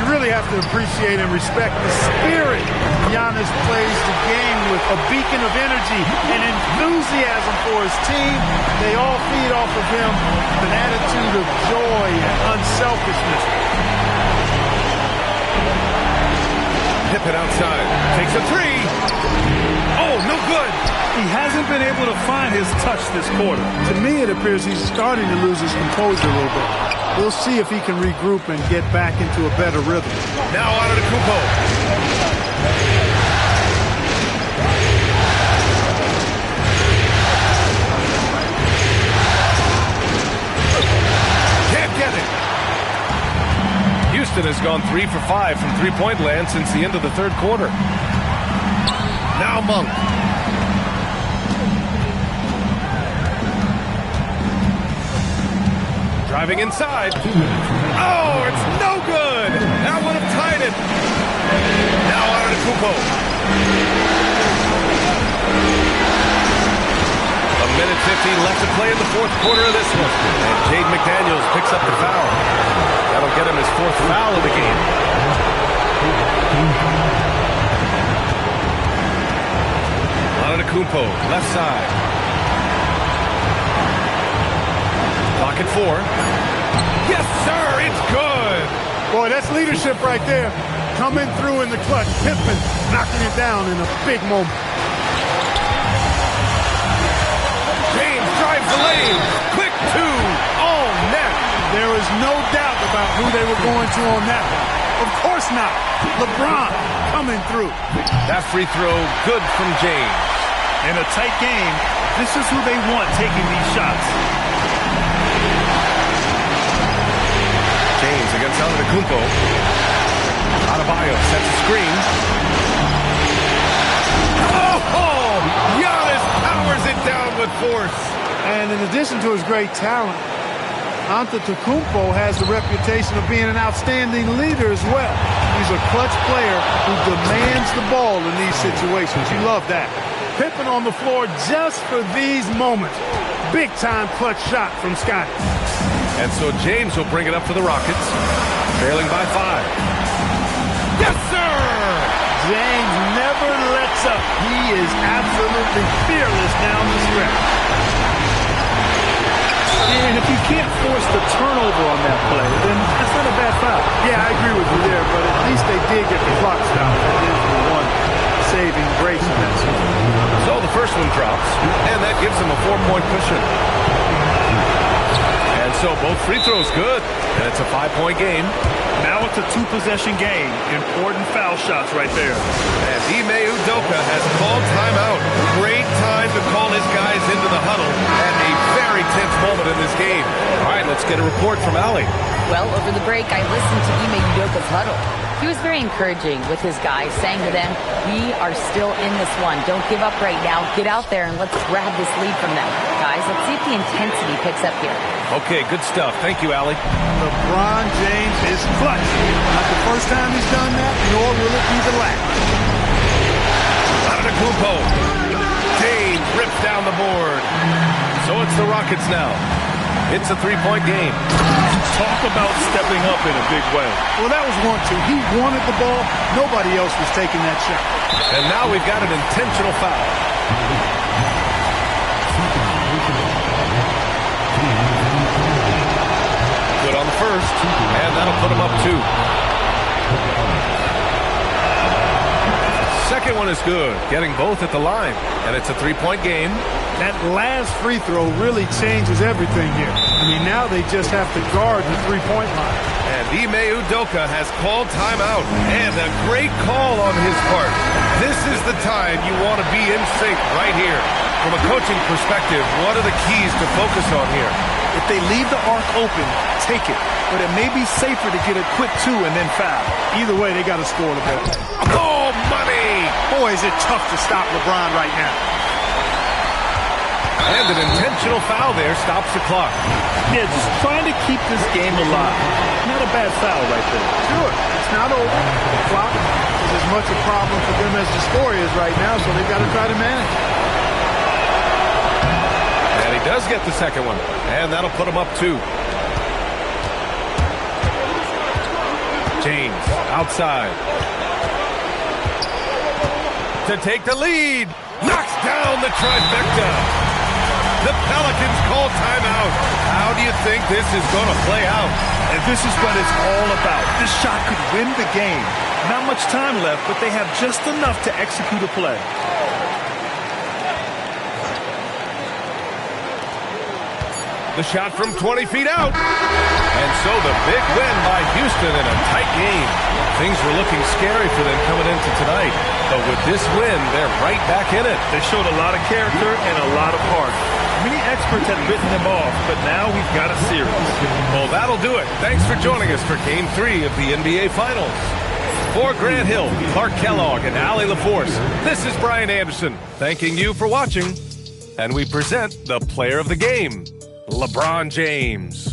You really have to appreciate and respect the spirit Giannis plays the game with. A beacon of energy and enthusiasm for his team. They all feed off of him with an attitude of joy and unselfishness. Pippen outside. Takes a three. Oh, no good. He hasn't been able to find his touch this quarter. To me, it appears he's starting to lose his composure a little bit. We'll see if he can regroup and get back into a better rhythm. Now Antetokounmpo. Can't get it. Houston has gone 3 for 5 from three-point land since the end of the third quarter. Now Monk. Driving inside. Oh, it's no good. That would have tied it. Now Antetokounmpo. A minute 15 left to play in the fourth quarter of this one. And Jaden McDaniels picks up the foul. That'll get him his fourth foul of the game. Antetokounmpo, left side. Clock at 4. Yes, sir, it's good. Boy, that's leadership right there. Coming through in the clutch. Pippen knocking it down in a big moment. James drives the lane. Quick two. All net. There is no doubt about who they were going to on that one. Of course not. LeBron coming through. That free throw, good from James. In a tight game, this is who they want taking these shots. James against Antetokounmpo. Adebayo sets a screen. Oh! Giannis powers it down with force. And in addition to his great talent, Antetokounmpo has the reputation of being an outstanding leader as well. He's a clutch player who demands the ball in these situations. You love that. Pippen on the floor just for these moments. Big-time clutch shot from Scotty. And so James will bring it up for the Rockets, trailing by 5. Yes, sir! James never lets up. He is absolutely fearless down the stretch. And if you can't force the turnover on that play, then that's not a bad foul. Yeah, I agree with you there, but at least they did get the clock stopped. That is the one saving grace in that situation. So the first one drops, and that gives them a 4-point cushion. And so both free throws good, and it's a 5-point game. Now it's a 2-possession game. Important foul shots right there. And Ime Udoka has called timeout. Great time to call his guys into the huddle at a very tense moment in this game. All right, let's get a report from Allie. Well, over the break, I listened to Ime Udoka's huddle. He was very encouraging with his guys, saying to them, we are still in this one. Don't give up right now. Get out there and let's grab this lead from them. Guys, let's see if the intensity picks up here. Okay, good stuff. Thank you, Allie. LeBron James is clutch. Not the first time he's done that, nor will it be the last. Antetokounmpo. James rips down the board. So it's the Rockets now. It's a 3-point game. Talk about stepping up in a big way. Well, that was 1-2. He wanted the ball. Nobody else was taking that shot. And now we've got an intentional foul. Good on the first, and that'll put him up 2. Second one is good, getting both at the line, and it's a 3-point game. That last free throw really changes everything here. I mean, now they just have to guard the three-point line. And Ime Udoka has called timeout, and a great call on his part. This is the time you want to be in sync right here. From a coaching perspective, what are the keys to focus on here? If they leave the arc open, take it. But it may be safer to get a quick 2 and then foul. Either way, they got to score the ball. Oh, money! Boy, is it tough to stop LeBron right now. And an intentional foul there stops the clock. Yeah, just trying to keep this game alive. Not a bad foul right there. Sure, it's not over. The clock is as much a problem for them as the score is right now, so they've got to try to manage. And he does get the second one. And that'll put him up 2. James outside. To take the lead. Knocks down the trifecta. The Pelicans call timeout. How do you think this is going to play out? And this is what it's all about. This shot could win the game. Not much time left, but they have just enough to execute a play. The shot from 20 feet out. And so the big win by Houston in a tight game. Things were looking scary for them coming into tonight. But with this win, they're right back in it. They showed a lot of character and a lot of heart. Many experts had written them off, but now we've got a series. Well, that'll do it. Thanks for joining us for Game 3 of the NBA Finals. For Grant Hill, Clark Kellogg, and Allie LaForce, this is Brian Anderson, thanking you for watching. And we present the player of the game, LeBron James.